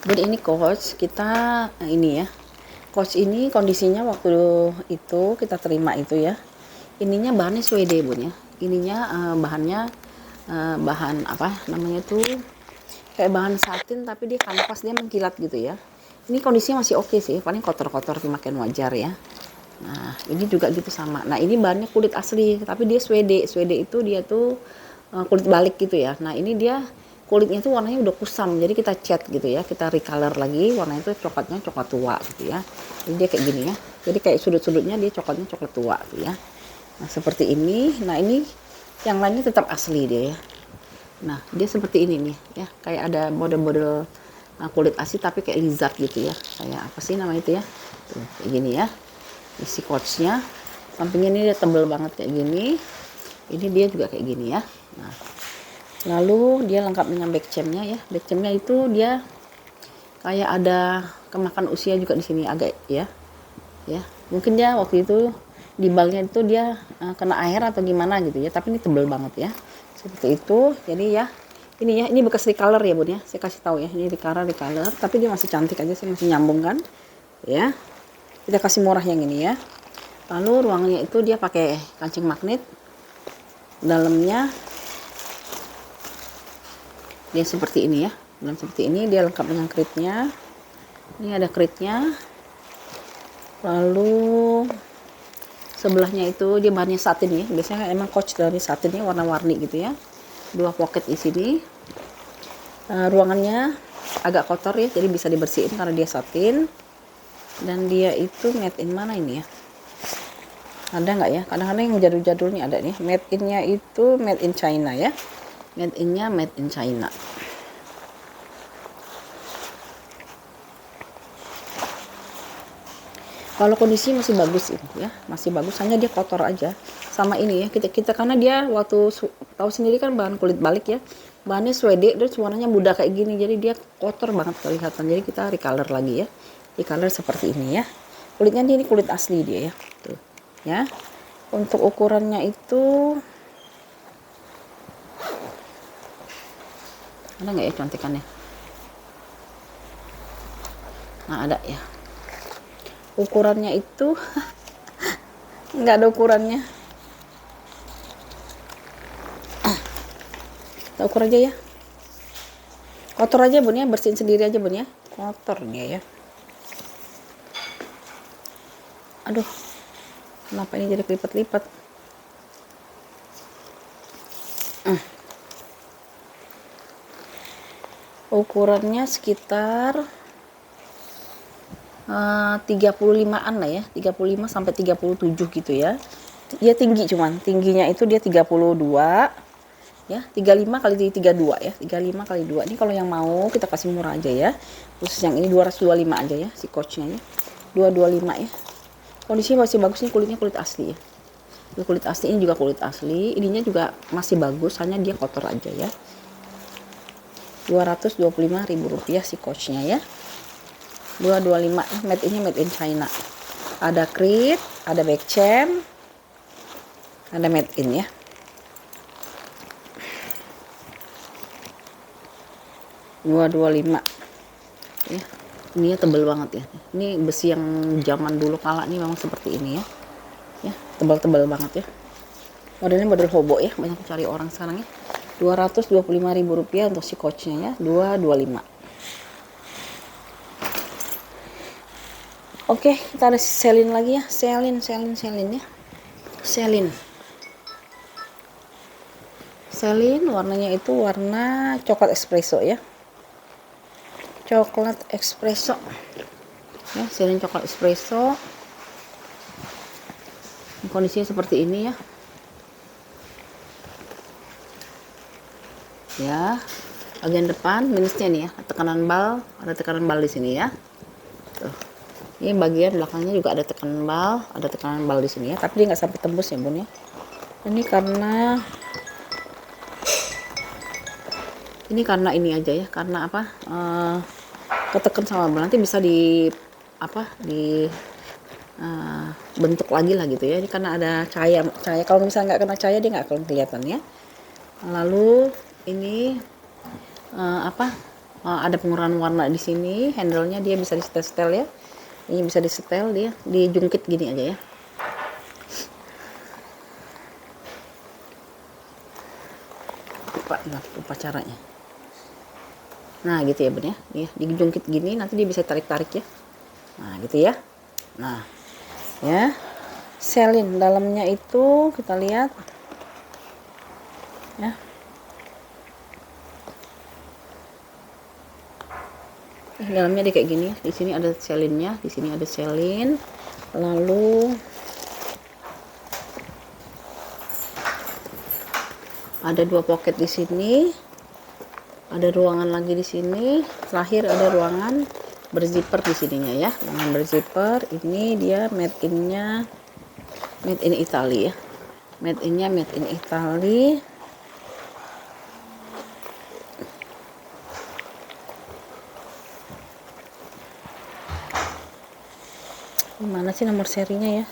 Dan ini coach kita ini ya, coach ini kondisinya waktu itu kita terima itu ya, ininya bahannya Swede Bun ya, ininya bahannya bahan apa namanya tuh, kayak bahan satin tapi dia kanvas, dia mengkilat gitu ya. Ini kondisinya masih oke sih, paling kotor-kotor dimakan wajar ya. Nah ini juga gitu sama. Nah ini bahannya kulit asli tapi dia Swede itu dia tuh kulit balik gitu ya. Nah ini dia kulitnya tuh warnanya udah kusam, jadi kita cat gitu ya, kita recolor lagi, warnanya itu coklatnya coklat tua gitu ya. Jadi dia kayak gini ya, jadi kayak sudut-sudutnya dia coklatnya coklat tua gitu ya. Nah seperti ini. Nah ini yang lainnya tetap asli dia ya. Nah dia seperti ini nih ya, kayak ada model-model kulit asli tapi kayak lizard gitu ya, kayak apa sih nama itu ya. Tuh, kayak gini ya. Isi coachnya sampingnya ini dia tebel banget kayak gini, ini dia juga kayak gini ya. Nah lalu dia lengkap dengan back champnya ya. Back champnya itu dia kayak ada kemakan usia juga di sini agak ya. Ya mungkin dia waktu itu di balnya itu dia kena air atau gimana gitu ya, tapi ini tebel banget ya seperti itu. Jadi ya ini bekas recolor ya Bun ya, saya kasih tahu ya, ini recolor tapi dia masih cantik aja sih, masih nyambung kan ya. Kita kasih murah yang ini ya. Lalu ruangnya itu dia pakai kancing magnet, dalamnya dia seperti ini ya, dan seperti ini dia lengkap dengan kritnya. Ini ada kritnya. Lalu sebelahnya itu dia bahannya satin ya, biasanya emang coach dari satinnya warna-warni gitu ya. Dua pocket di sini. Ruangannya agak kotor ya, jadi bisa dibersihin karena dia satin. Dan dia itu made in mana ini ya, ada nggak ya, kadang-kadang yang jadul-jadul nih ada nih, made innya itu made in China ya, made innya made in China. Kalau kondisi masih bagus ini ya, masih bagus, hanya dia kotor aja sama ini ya, kita karena dia waktu tahu sendiri kan bahan kulit balik ya, bahannya suede terus warnanya muda kayak gini, jadi dia kotor banget kelihatan. Jadi kita recolor lagi ya, recolor seperti ini ya. Kulitnya ini kulit asli dia ya, tuh ya. Untuk ukurannya itu ada nggak ya contekannya? Nah ada ya, ukurannya itu nggak ada ukurannya. Kita ukur aja ya, kotor aja bun ya, bersihin sendiri aja bun ya, kotor dia ya. Aduh, kenapa ini jadi lipat-lipat? Ukurannya sekitar 35-an lah ya, 35 sampai 37 gitu ya. Dia tinggi, cuman tingginya itu dia 32 ya, 35 kali 32 ya, 35 kali 2. Ini kalau yang mau kita kasih murah aja ya, khusus yang ini 225 aja ya, si coachnya ya, 225 ya. Kondisinya masih bagus nih, kulitnya kulit asli ya, kulit asli. Ini juga kulit asli, ininya juga masih bagus, hanya dia kotor aja ya. Rp225.000 si coachnya ya, 225 ya. Made ini made in China, ada krit, ada back chain, ada made in ya. Rp225 ya. Ini ya tebel banget ya, ini besi yang zaman dulu kala nih memang seperti ini ya, tebal-tebal banget ya. Modelnya model hobo ya, banyak cari orang sekarang ya. Rp225.000 untuk si coachnya ya, 225. Oke, kita ada selin lagi ya, selin ya, selin warnanya itu warna coklat espresso ya, coklat espresso ya, selin coklat espresso. Kondisinya seperti ini ya, ya. Bagian depan minusnya nih ya, tekanan bal, ada tekanan bal di sini ya. Tuh. Ini bagian belakangnya juga ada tekanan bal di sini ya, tapi dia nggak sampai tembus ya bun ya. Ini karena ini aja ya, karena apa? Ketekan sama bal, nanti bisa bentuk lagi lah gitu ya. Ini karena ada cahaya. Kalau misalnya nggak kena cahaya dia nggak akan kelihatan ya. Lalu ini ada pengurahan warna di sini, handle-nya dia bisa disetel ya. Ini bisa disetel, dia dijungkit gini aja ya. Lupa caranya. Nah gitu ya bun ya, dijungkit gini, nanti dia bisa tarik-tarik ya. Nah gitu ya. Nah ya, selin dalamnya itu kita lihat ya. Dalamnya dia kayak gini, di sini ada selinnya, di sini ada selin, lalu ada 2 pocket di sini, ada ruangan lagi di sini, terakhir ada ruangan berzipper di sininya ya, ruangan berzipper. Ini dia made in Italy ya, made in Italy. Gimana sih nomor serinya ya?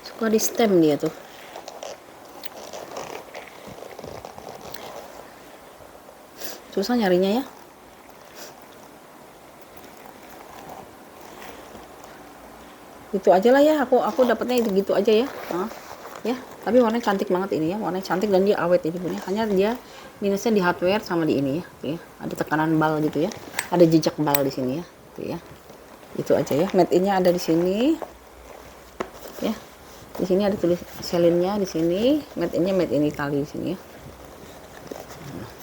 Suka di stem dia tuh. Susah nyarinya ya. Gitu aja lah ya, aku dapatnya itu gitu aja ya. Ya, tapi warnanya cantik banget ini ya, warnanya cantik dan dia awet ini punya. Hanya dia minusnya di hardware sama di ini ya, ada tekanan bal gitu ya, ada jejak bal di sini ya, gitu ya. Itu aja ya, made in-nya ada di sini ya. Di sini ada tulis selinnya, di sini made in-nya made in Italy di sini ya.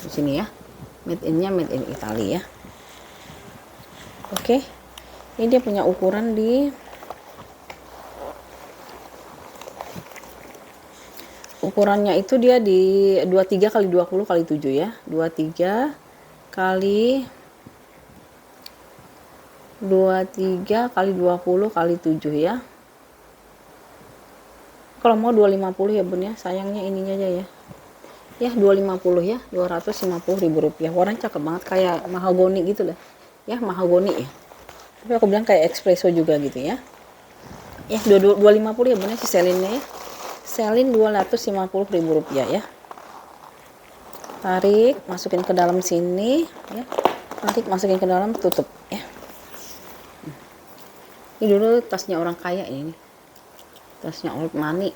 Di sini ya. Made in-nya made in Italy ya. Oke. Ini dia punya ukuran di ukurannya itu dia di 23 kali 20 kali 7 ya. 23 kali 20 kali 7 ya. Kalau mau 250 ya bun ya, sayangnya ininya aja ya. Ya 250 ya, 250.000 rupiah. Warnanya cakep banget kayak mahogoni gitu lah. Ya mahogoni ya. Tapi aku bilang kayak espresso juga gitu ya. Ya 250 ya bun ya si selinnya ya. Selin 250.000 rupiah ya. Tarik, masukin ke dalam sini ya. Tarik, masukin ke dalam, tutup ya. Ini dulu tasnya orang kaya ini. Tasnya old money.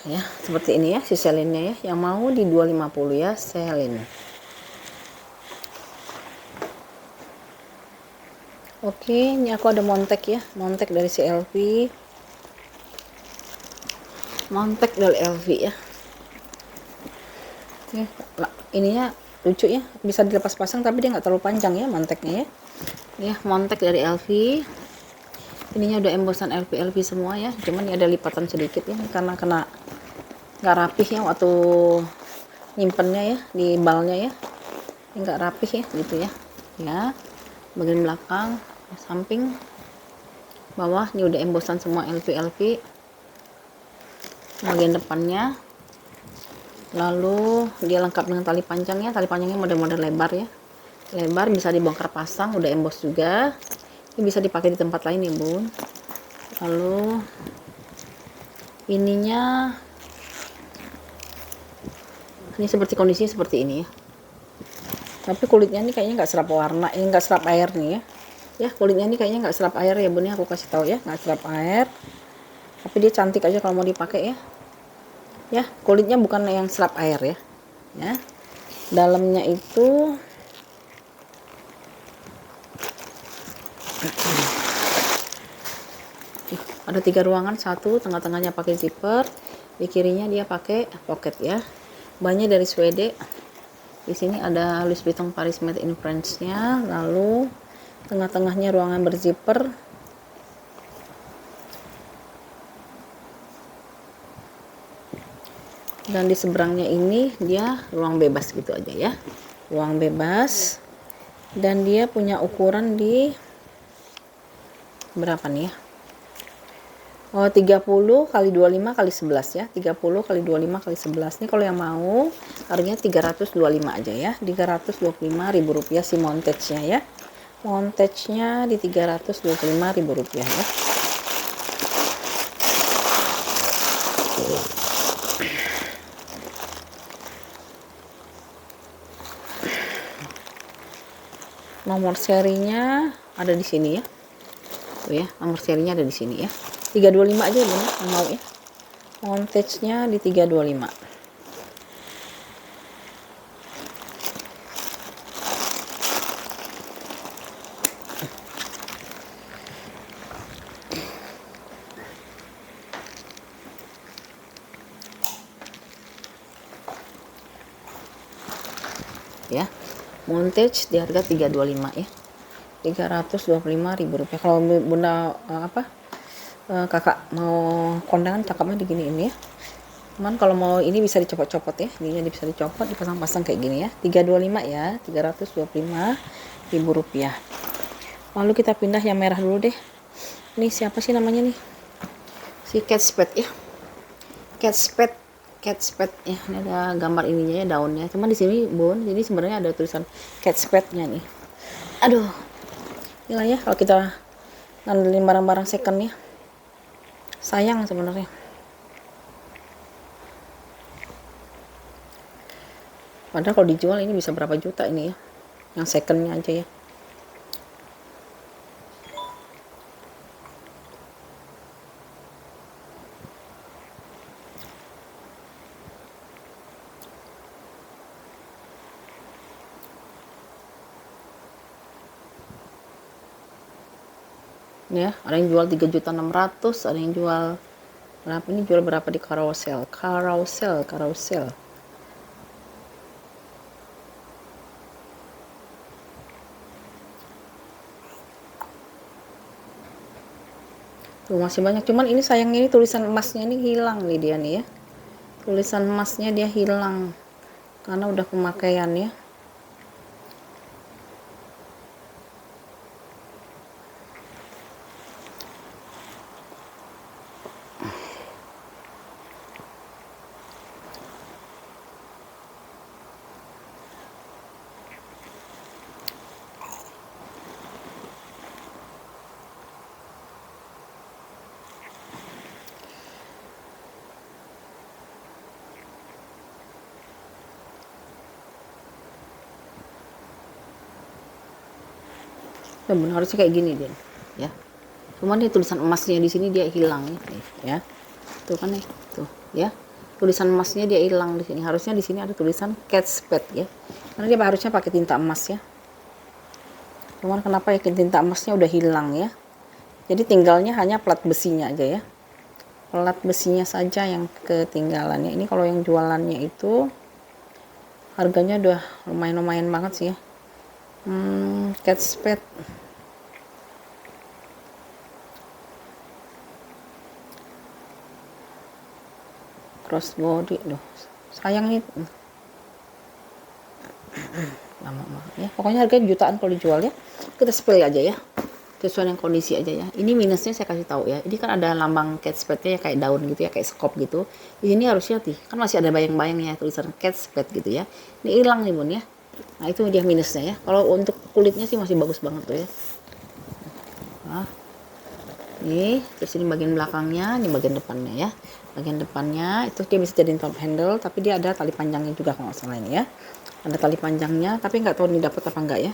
Ya, seperti ini ya si selinnya ya. Yang mau di 250 ya selin. Oke, ini aku ada montek ya, montek dari CLV. Montek dari LV ya. Oke, ininya lucu ya, bisa dilepas pasang tapi dia nggak terlalu panjang ya monteknya ya. Ya, montek dari LV. Ininya udah embosan LV semua ya, cuman ini ada lipatan sedikit ya karena kena nggak rapih ya waktu nyimpennya ya di balnya ya. Ini nggak rapih ya gitu ya. Ya, bagian belakang, samping, bawah ini udah embosan semua LV. Bagian depannya, lalu dia lengkap dengan tali panjangnya. Tali panjangnya model-model lebar ya, lebar, bisa dibongkar pasang, udah emboss juga. Ini bisa dipakai di tempat lain ya bun. Lalu ininya, ini seperti kondisinya seperti ini ya. Tapi kulitnya ini kayaknya nggak serap warna, ini nggak serap air nih ya. Ya kulitnya ini kayaknya nggak serap air ya bun ya, aku kasih tahu ya, nggak serap air. Tapi dia cantik aja kalau mau dipakai ya. Ya kulitnya bukan yang serap air ya. Ya dalamnya itu ada 3 ruangan, satu tengah-tengahnya pakai zipper, di kirinya dia pakai pocket ya. Bannya dari Swede. Di sini ada Louis Vuitton Paris Made in France-nya, lalu tengah-tengahnya ruangan berzipper. Dan di seberangnya ini dia ruang bebas gitu aja ya. Ruang bebas. Dan dia punya ukuran di berapa nih ya? Oh, 30 kali 25 kali 11 ya. 30 kali 25 kali 11. Ini kalau yang mau harganya 325 aja ya. 325.000 rupiah si montage-nya ya. Montage-nya di 325.000 rupiah ya. Nomor serinya ada di sini ya. Tuh ya, nomor serinya ada di sini ya. 325 aja ya, yang mau ya. Montage-nya di 325. Ya. Montage di harga 325 ya. 325.000 rupiah. Kalau bunda kakak mau kondangan cakepnya diginiin ya. Cuman kalau mau ini bisa dicopot-copot ya. Ininya bisa dicopot, dipasang-pasang kayak gini ya. 325 ya, 325.000 rupiah. Lalu kita pindah yang merah dulu deh. Ini siapa sih namanya nih? Si Kate Spade ya. Kate Spade ya. Ini ada gambar ininya ya, daunnya. Cuman di sini bun, jadi sebenarnya ada tulisan Kate Spade-nya nih. Aduh. Inilah ya kalau kita ngandelin barang-barang second ya. Sayang sebenarnya. Padahal kalau dijual ini bisa berapa juta ini ya. Yang secondnya aja ya. Ya, ada yang jual 3.600.000, ada yang jual berapa, ini jual berapa di carousel. Tuh masih banyak, cuman ini sayangnya ini tulisan emasnya ini hilang nih dia nih ya. Tulisan emasnya dia hilang karena udah pemakaian ya. Ya benar, harusnya kayak gini dia ya. Cuman dia tulisan emasnya di sini dia hilang nih, ya. Tuh kan nih, tuh ya. Tulisan emasnya dia hilang di sini. Harusnya di sini ada tulisan Kate Spade ya. Karena dia harusnya pakai tinta emas ya. Cuman kenapa ya tinta emasnya udah hilang ya. Jadi tinggalnya hanya plat besinya aja ya. Plat besinya saja yang ketinggalannya. Ini kalau yang jualannya itu harganya udah lumayan banget sih ya. Kate Spade crossbody, loh sayang nih, lama banget ya. Pokoknya harganya jutaan kalau dijual ya. Kita spray aja ya, sesuai dengan kondisi aja ya. Ini minusnya saya kasih tahu ya, ini kan ada lambang Kate Spade-nya ya, kayak daun gitu ya, kayak skop gitu. Di sini harusnya kan masih ada bayang-bayangnya tulisan Kate Spade gitu ya. Ini hilang nih bun ya. Nah itu dia minusnya ya. Kalau untuk kulitnya sih masih bagus banget tuh ya. Nah, nih terus ini bagian belakangnya, ini bagian depannya ya. Bagian depannya itu dia bisa jadi top handle, tapi dia ada tali panjangnya juga kalau nggak salah ini ya. Ada tali panjangnya, tapi nggak tahu ini dapat apa enggak ya.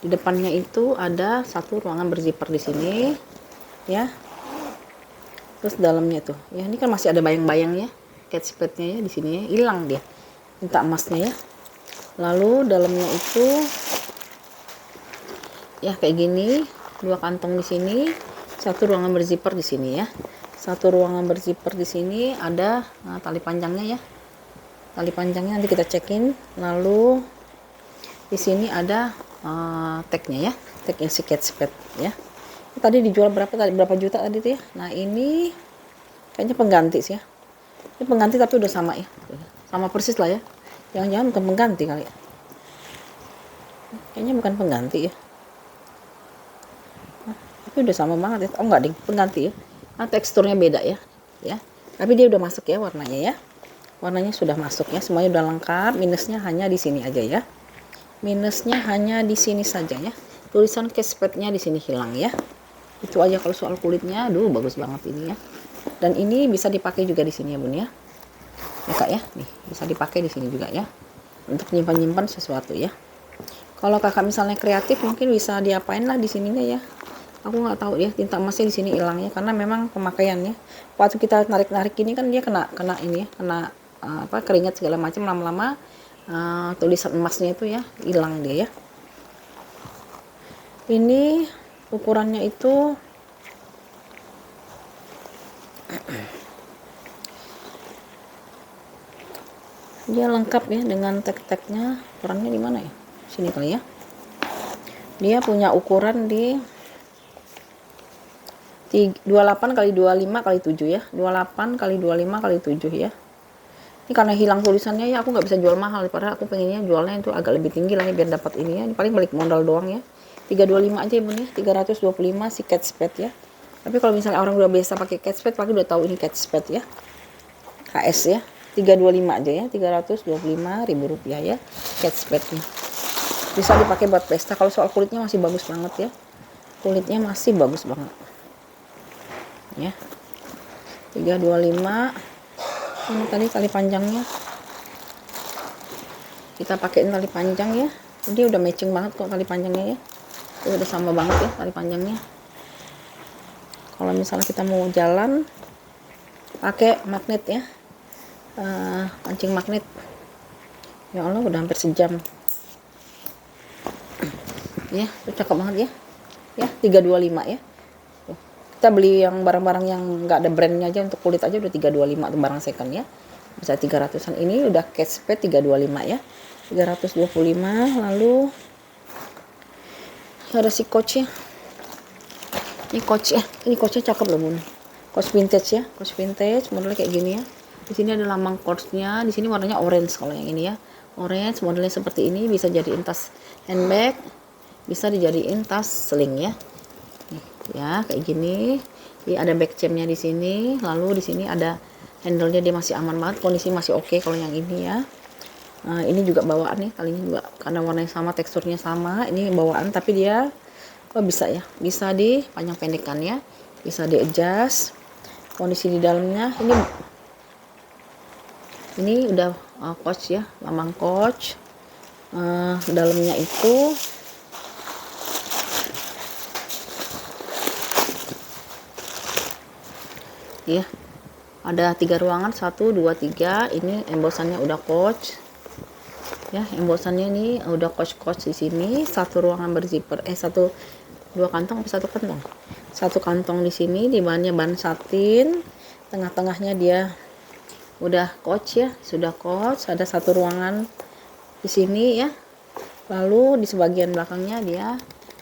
Di depannya itu ada satu ruangan berzipper di sini ya. Terus dalamnya tuh ya, ini kan masih ada bayang-bayang ya, Kate Spade-nya ya di sini ya, hilang dia tinta emasnya ya. Lalu dalamnya itu ya kayak gini, dua kantong di sini, satu ruangan berzipper di sini ya. Satu ruangan berzipper di sini ada tali panjangnya ya. Tali panjangnya nanti kita cekin. Lalu di sini ada tagnya ya, tag si Kate Spade ya. Ini tadi dijual berapa tadi, berapa juta tadi tuh ya. Nah ini kayaknya pengganti sih ya. Ini pengganti tapi udah sama ya, sama persis lah ya. Jangan-jangan bukan pengganti kali ya. Kayaknya bukan pengganti ya. Tapi udah sama banget ya. Oh enggak ding, pengganti ya. Nah, teksturnya beda ya. Ya. Tapi dia udah masuk ya warnanya ya. Warnanya sudah masuk ya. Semuanya udah lengkap. Minusnya hanya di sini aja ya. Minusnya hanya di sini saja ya. Tulisan Kate Spade-nya di sini hilang ya. Itu aja kalau soal kulitnya. Aduh, bagus banget ini ya. Dan ini bisa dipakai juga di sini ya, Bun ya. Ya, Kak ya. Nih, bisa dipakai di sini juga ya. Untuk nyimpan-nyimpan sesuatu ya. Kalau Kakak misalnya kreatif mungkin bisa diapain lah di sininya ya. Aku nggak tahu ya, tinta emasnya di sini hilangnya karena memang pemakaiannya. Waktu kita narik-narik ini kan dia kena ini ya, kena keringat segala macam, lama-lama tulisan emasnya itu ya hilang dia ya. Ini ukurannya itu dia lengkap ya dengan tag-tagnya. Ukurannya di mana ya? Sini kali ya. Dia punya ukuran di 28 kali 25 kali 7 ya. 28 kali 25 kali 7 ya. Ini karena hilang tulisannya ya, aku nggak bisa jual mahal. Padahal aku pengennya jualnya itu agak lebih tinggi lah ya, biar dapat ini ya. Ini paling balik modal doang ya. 325 aja ya Bun ya. 325 si Kate Spade ya. Tapi kalau misalnya orang udah biasa pakai Kate Spade, pasti udah tahu ini Kate Spade ya. KS ya. 325 aja ya. 325.000 rupiah ya. Kate Spade nya. Bisa dipakai buat pesta. Kalau soal kulitnya masih bagus banget ya. Kulitnya masih bagus banget. Ya. 325. Ini tadi tali panjangnya. Kita pakai tali panjang ya. Jadi udah matching banget kok tali panjangnya ya. Itu udah sama banget ya tali panjangnya. Kalau misalnya kita mau jalan pakai magnet ya. Pancing magnet. Ya Allah udah hampir sejam. Ya, itu cakep banget ya. Ya, 325 ya. Tuh. Kita beli yang barang-barang yang nggak ada brandnya aja, untuk kulit aja udah 325 tuh barang second ya. Bisa 300-an. Ini udah Kate Spade 325 ya. 325. Lalu ada si coachnya. Ini coach ya. Ini coachnya cakep loh bun. Coach vintage ya. Coach vintage modelnya kayak gini ya. Di sini ada lambang coachnya. Di sini warnanya orange kalau yang ini ya. Orange modelnya seperti ini, bisa jadiin tas handbag, bisa dijadiin tas sling ya. Nih, ya kayak gini. Ini ada back chainnya di sini. Lalu di sini ada handle-nya, dia masih aman banget, kondisi masih oke kalau yang ini ya. Nah, ini juga bawaan nih, talinya juga karena warnanya sama, teksturnya sama. Ini bawaan tapi dia bisa ya, bisa dipanjang pendekkan ya, bisa di adjust. Kondisi di dalamnya ini udah coach ya, lambang coach. Dalamnya itu ya ada 3 ruangan, 1 2 3. Ini embosannya udah coach ya, embosannya ini udah coach di sini. 1 ruangan berzipper, 2 kantong apa 1 kantong? 1 kantong di sini, di bahannya bahan satin. Tengah-tengahnya dia udah coach ya, sudah coach. Ada 1 ruangan di sini ya. Lalu di sebagian belakangnya dia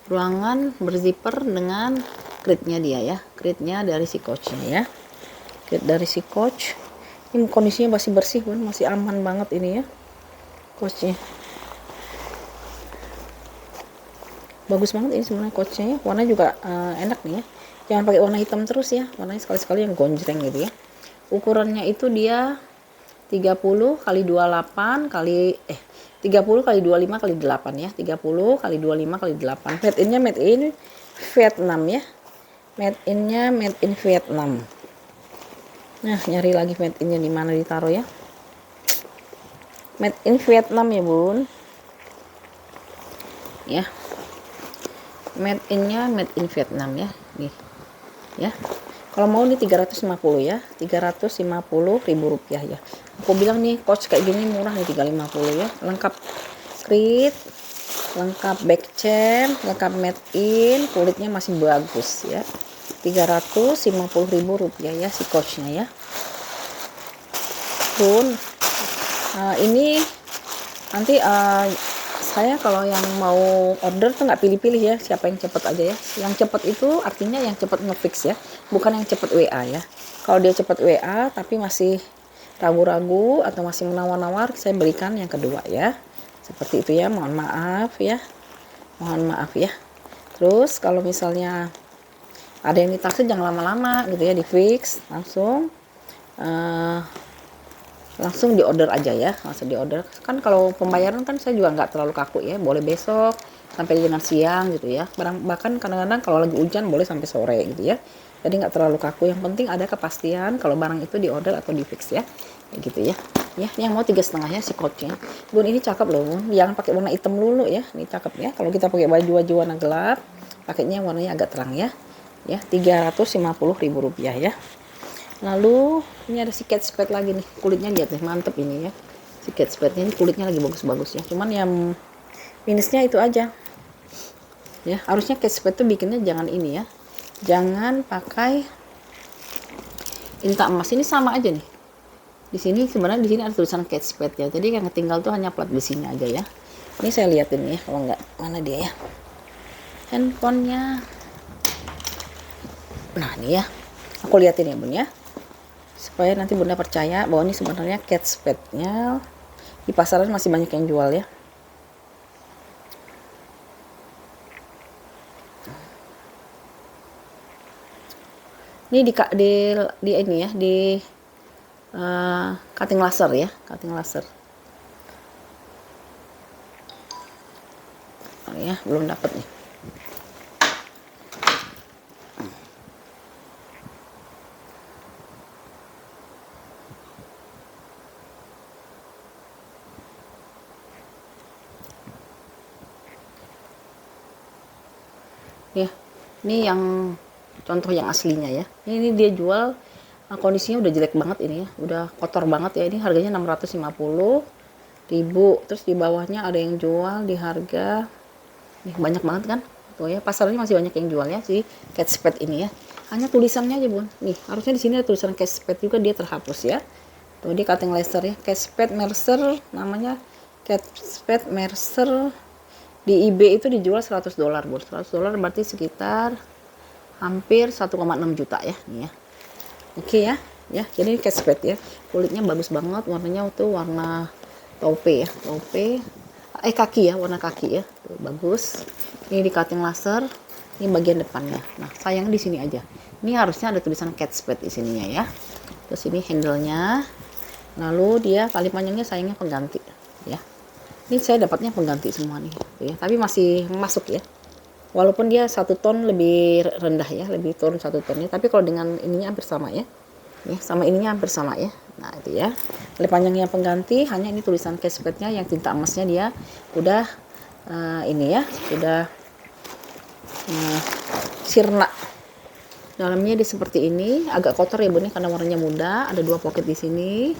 ruangan berzipper dengan kritnya dia ya, kritnya dari si coachnya ya, krit dari si coach. Ini kondisinya masih bersih pun, masih aman banget ini ya, coachnya bagus banget ini sebenarnya coachnya ya. Warna juga enak nih ya, jangan pakai warna hitam terus ya, warnanya sekali-sekali yang gonjreng gitu ya. Ukurannya itu dia 30 kali 28 kali 30 kali 25 kali 8 ya. 30 kali 25 kali 8. Made in-nya made in Vietnam ya. Made in-nya made in Vietnam. Nah, nyari lagi made in-nya di mana ditaruh ya. Made in Vietnam ya, Bun. Ya. Made in-nya made in Vietnam ya. Nih. Ya. Kalau mau nih 350 ya, 350.000 rupiah ya. Aku bilang nih coach kayak gini murah nih, 350 ya. Lengkap krit, lengkap back chain, lengkap made in, kulitnya masih bagus ya. 350.000 rupiah ya si coachnya ya. Bun, ini nanti saya kalau yang mau order tuh nggak pilih-pilih ya, siapa yang cepet aja ya. Yang cepet itu artinya yang cepet ngefix ya, bukan yang cepet WA ya. Kalau dia cepet WA tapi masih ragu-ragu atau masih menawar-nawar, saya berikan yang kedua ya. Seperti itu ya, mohon maaf ya. Mohon maaf ya. Terus kalau misalnya ada yang ditaksir jangan lama-lama gitu ya, di fix langsung di order aja ya, langsung di order. Kan kalau pembayaran kan saya juga nggak terlalu kaku ya, boleh besok sampai dengan siang gitu ya. Bahkan kadang-kadang kalau lagi hujan boleh sampai sore gitu ya. Jadi nggak terlalu kaku, yang penting ada kepastian kalau barang itu di order atau di fix ya, kayak gitu ya. Ya, yang mau 3,5 ya si coachnya. Bun, ini cakep loh Bun, jangan pakai warna hitam dulu ya, ini cakep ya. Kalau kita pakai baju warna gelap, pakainya warnanya agak terang ya. Ya, 350.000 rupiah ya. Lalu ini ada si Kate Spade lagi nih, kulitnya lihat nih, mantep ini ya. Si Kate Spade ini kulitnya lagi bagus-bagus ya. Cuman yang minusnya itu aja. Ya, harusnya Kate Spade tuh bikinnya jangan ini ya. Jangan pakai inta emas, ini sama aja nih. Di sini sebenarnya di sini ada tulisan Kate Spade ya. Jadi yang ketinggal tuh hanya plat besinya aja ya. Ini saya liatin ya, kalau enggak mana dia ya. Handphonenya. Nah, ini ya. Aku liatin ya, Bun ya. Supaya nanti Bunda percaya bahwa ini sebenarnya Kate Spade-nya. Di pasaran masih banyak yang jual ya. Ini di ini ya, di cutting laser ya, cutting laser. Oh ya, belum dapat nih. Ya, ini yang contoh yang aslinya ya. Ini dia jual kondisinya udah jelek banget ini ya, udah kotor banget ya. Ini harganya 650.000. Terus di bawahnya ada yang jual di harga nih, banyak banget kan tuh ya, pasarnya masih banyak yang jual ya si Kate Spade ini ya. hanya tulisannya aja bun. Nih harusnya di sini ada tulisan Catchpad juga, dia terhapus ya. Tuh dia cutting laser ya, Catchpad Mercer namanya, Catchpad Mercer. Di eBay itu dijual $100 bun. $100 berarti sekitar hampir 1,6 juta ya nih ya. Oke ya. Ya, jadi Catchpad ya. Kulitnya bagus banget, warnanya tuh warna taupe ya, taupe. Kaki ya, warna kaki ya. Tuh, bagus. Ini di cutting laser. Ini bagian depannya. Nah, sayang di sini aja. Ini harusnya ada tulisan Catchpad di sininya ya. Terus ini handle-nya. Lalu dia tali panjangnya sayangnya pengganti ya. Ini saya dapatnya pengganti semua nih ya. Tapi masih masuk ya. Walaupun dia 1 ton lebih rendah ya, lebih turun 1 tonnya. Tapi kalau dengan ininya hampir sama ya. Ya, sama ininya hampir sama ya. Nah, itu ya. Tali panjangnya pengganti, hanya ini tulisan Catchpad-nya yang tinta emasnya dia udah ini ya, sudah sirna. Dalamnya dia seperti ini, agak kotor ya bun karena warnanya muda. Ada 2 pocket di sini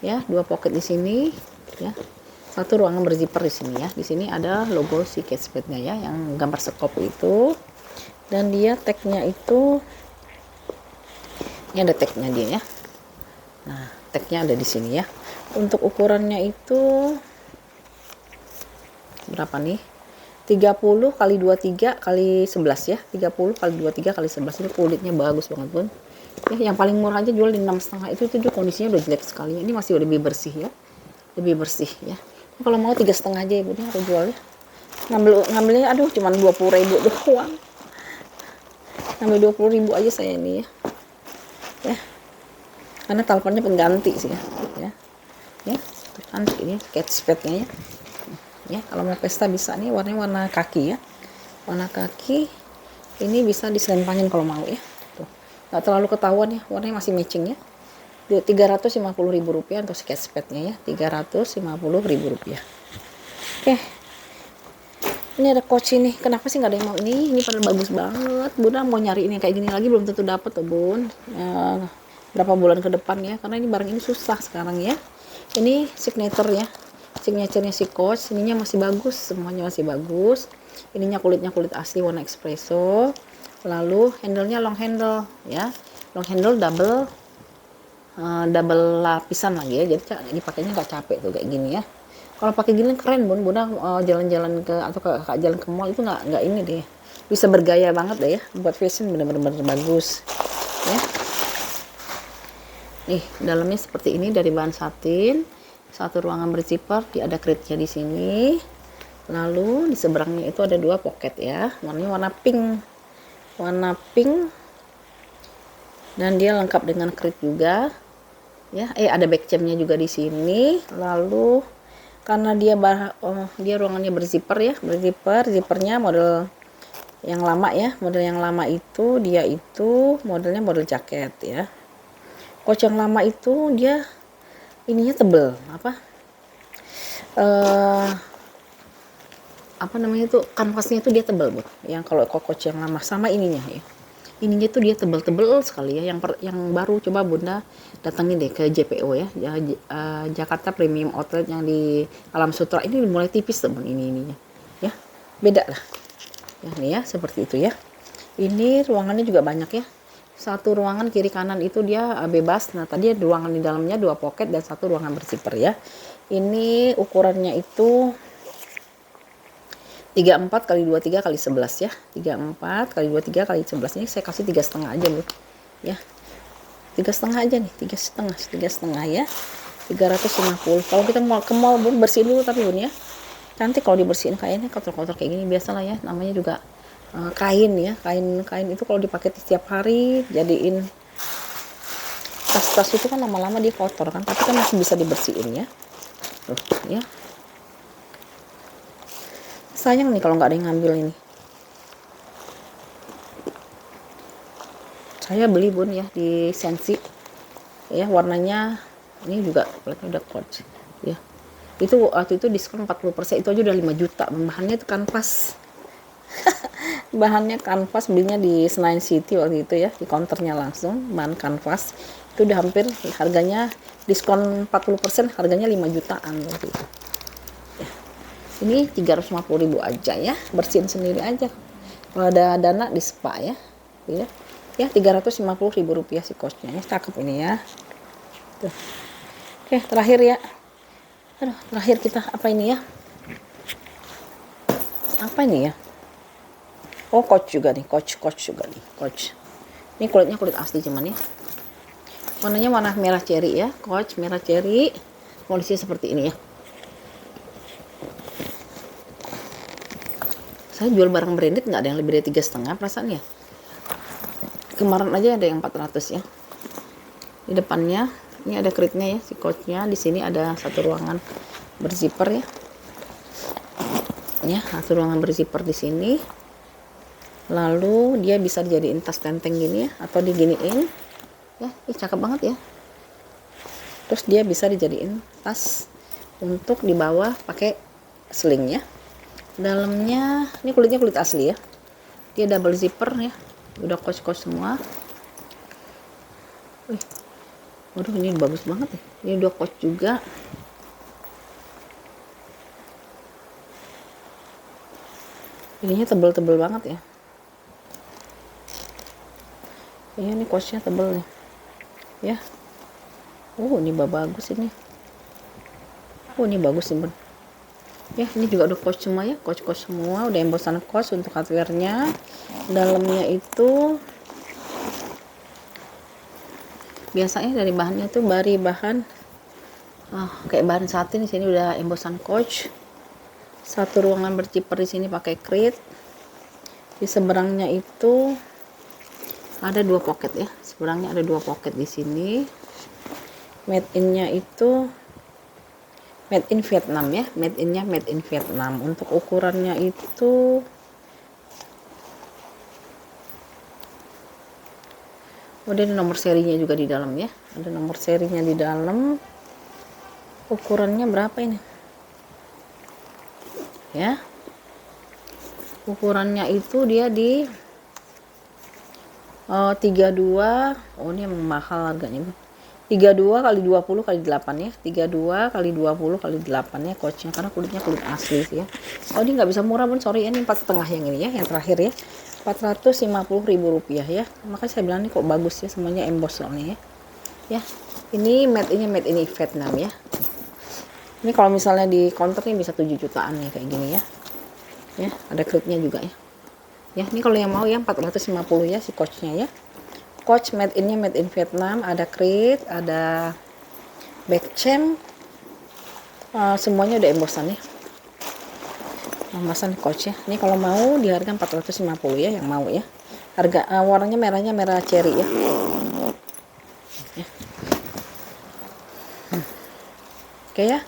ya, 2 pocket di sini ya, 1 ruangan berzipper di sini ya. Di sini ada logo si Catchpad-nya ya, yang gambar sekop itu. Dan dia tagnya itu, ini ada tagnya dia ya. Nah, tagnya ada di sini ya. Untuk ukurannya itu berapa nih? 30 kali 23 kali 11 ya. 30 kali 23 kali 11. Ini kulitnya bagus banget pun ya. Yang paling murah aja jual di 6,5 itu kondisinya udah jelek sekali. Ini masih lebih bersih ya, lebih bersih ya. Kalau mau 3,5 aja ibu nih aku jual ya. Ngambilnya aduh cuman 20.000 doang. Ngambil 20.000 aja saya ini ya. Karena talponnya pengganti sih ya. Ya, kan ini Catchpad-nya ya. Ya, kalau mau pesta bisa nih, warnanya warna kaki ya. Warna kaki ini bisa diselempangin kalau mau ya. Tuh. Nggak terlalu ketahuan ya, warnanya masih matching ya. Rp350.000 untuk si Catchpad-nya ya. Rp350.000. Oke. Ini ada coach ini. Kenapa sih nggak ada yang mau ini? Ini padahal bagus banget. Bunda mau nyari ini kayak gini lagi belum tentu dapat tuh, Bun. Berapa bulan ke depan ya, karena ini barang ini susah sekarang ya. Ini signature ya. Signaturenya si Coach, ininya masih bagus, semuanya masih bagus. Ininya kulitnya kulit asli warna espresso. Lalu handle-nya long handle ya, long handle double lapisan lagi ya. Jadi dipakainya nggak capek tuh kayak gini ya. Kalau pakai gini keren bunda jalan-jalan ke atau ke jalan ke mall itu nggak ini deh, bisa bergaya banget deh ya. Buat fashion bener-bener bagus ya. Nih dalamnya seperti ini dari bahan satin. 1 ruangan berzipper, ada kritnya di sini. Lalu di seberangnya itu ada 2 pocket ya, warnanya warna pink, dan dia lengkap dengan krit juga ya. Ada back chainnya juga di sini. Lalu karena dia ruangannya berzipper ya, zippernya model yang lama ya. Model yang lama itu dia itu modelnya model jaket ya. Coach yang lama itu dia ininya tebel, apa namanya itu, kanvasnya itu dia tebel bu. Yang kalau Coach yang lama sama ininya ya, ininya tuh dia tebel sekali ya. Yang baru coba bunda datangin deh ke JPO ya, Jakarta Premium Outlet yang di Alam Sutra. Ini mulai tipis teman ininya ya, beda lah ya. Nih ya seperti itu ya. Ini ruangannya juga banyak ya. 1 ruangan kiri kanan itu dia bebas. Nah tadi ruangan di dalamnya 2 pocket dan 1 ruangan berzipper ya. Ini ukurannya itu 34 kali 23 kali 11 ya. 34 kali 23 kali 11. Ini saya kasih 3,5 aja bu ya. 3,5 aja nih, 3,5 ya. 350. Kalau kita mau ke mall bun, bersihin dulu tapi bun ya. Cantik kalau dibersihin, kayaknya kotor-kotor kayak gini biasalah ya. Namanya juga kain ya, kain itu kalau dipakai setiap hari jadiin tas-tas itu kan lama-lama dia kotor kan, tapi kan masih bisa dibersihin ya. Tuh ya, sayang nih kalau nggak ada yang ngambil ini. Saya beli bun ya di Sensi ya, warnanya ini juga udah Coach ya. Itu waktu itu diskon 40%, itu aja udah 5 juta. Bahannya itu kanvas. Bahannya kanvas, belinya di Senayan City waktu itu ya, di counternya langsung, bahan kanvas. Itu udah hampir harganya diskon 40%, harganya 5 jutaan waktu itu. Ya. Ini 350.000 aja ya, bersihin sendiri aja. Kalau ada dana di spa ya. Ya. Ya, Rp350.000 si coachnya ya. Cakep ini ya. Tuh. Oke, terakhir ya. Aduh, terakhir kita apa ini ya? Apa ini ya? Oh, coach juga nih, coach juga nih, coach. Ini kulitnya kulit asli cuman ya. Warnanya warna merah cherry ya, coach merah cherry. Polisi seperti ini ya. Saya jual barang branded nggak ada yang lebih dari 3,5 perasaan ya. Kemarin aja ada yang 400 ya. Di depannya ini ada kritnya ya, si coachnya. Di sini ada satu ruangan berzipper ya. Ya, satu ruangan berzipper di sini. Lalu dia bisa dijadiin tas tenteng gini ya, atau diginiin. Ya, ini cakep banget ya. Terus dia bisa dijadiin tas untuk dibawa pakai sling ya. Dalamnya ini kulitnya kulit asli ya. Dia double zipper ya. Udah coach semua. Waduh, ini bagus banget ya. Ini udah coach juga. Ininya tebel-tebel banget ya. Iya, ini coachnya tebel nih. Ya. Ini bagus ini. Ini bagus nih, Bun. Ya, ini juga udah coach semua ya, coach semua, udah embosan coach untuk hardware-nya. Dalamnya itu biasanya dari bahannya tuh bahan kayak bahan satin. Di sini udah embosan coach. Satu ruangan berzipper di sini pakai krit. Di seberangnya itu ada 2 pocket ya. Seberangnya ada 2 pocket di sini. Made in-nya itu made in Vietnam ya, made in Vietnam. Untuk ukurannya itu ada nomor serinya juga di dalam ya, ada nomor serinya di dalam. Ukurannya berapa ini ya? Ukurannya itu dia di 32. Ini emang mahal harganya, 32 kali 20 kali 8 ya, 32 kali 20 kali 8 ya coachnya, karena kulitnya kulit asli sih ya. Ini nggak bisa murah, Bun, sorry ya. Ini 4,5 yang ini ya, yang terakhir ya, Rp450.000 ya. Makanya saya bilang ini kok bagus ya, semuanya emboss soalnya ya. Ini made in Vietnam ya. Ini kalau misalnya di counter nih bisa 7 jutaan nih kayak gini ya. Ya, ada kritnya juga ya. Ya, ini kalau yang mau ya 450 ya si coachnya ya. Coach made in Vietnam, ada krit, ada back chain, semuanya udah embossan ya. Embosan coach ya. Ini kalau mau di harga 450 ya, yang mau ya. Harga warnanya merahnya merah cherry ya. Ya. Oke ya.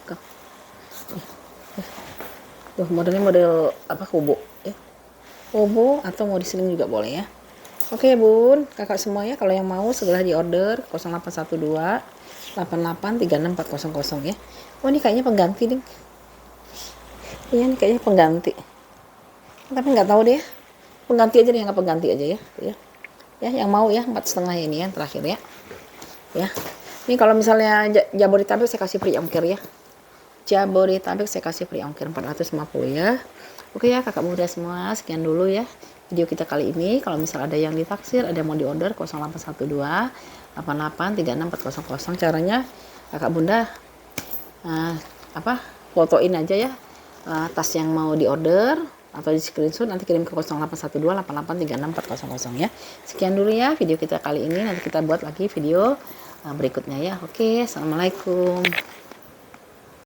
Tuh modelnya model apa, kubo ya. Kubo atau mau diseling juga boleh ya. Oke, Bun, kakak semua ya, kalau yang mau segera di order 0812 88 36400 ya. Ini kayaknya pengganti nih. Iya, ini kayaknya pengganti. Tapi nggak tahu deh. Pengganti aja deh, nggak pengganti aja ya. Ya, yang mau ya 4,5 ini yang terakhir ya. Ya. Ini kalau misalnya Jabodetabek saya kasih free ongkir ya. Jabodetabek saya kasih free ongkir 450 ya. Oke ya, kakak muda semua, sekian dulu ya video kita kali ini. Kalau misal ada yang ditaksir, ada yang mau diorder 0812 88 36400. Caranya kakak bunda fotoin aja ya tas yang mau diorder atau di screenshot, nanti kirim ke 0812 88 36400 ya. Sekian dulu ya video kita kali ini, nanti kita buat lagi video berikutnya ya. Oke, assalamualaikum.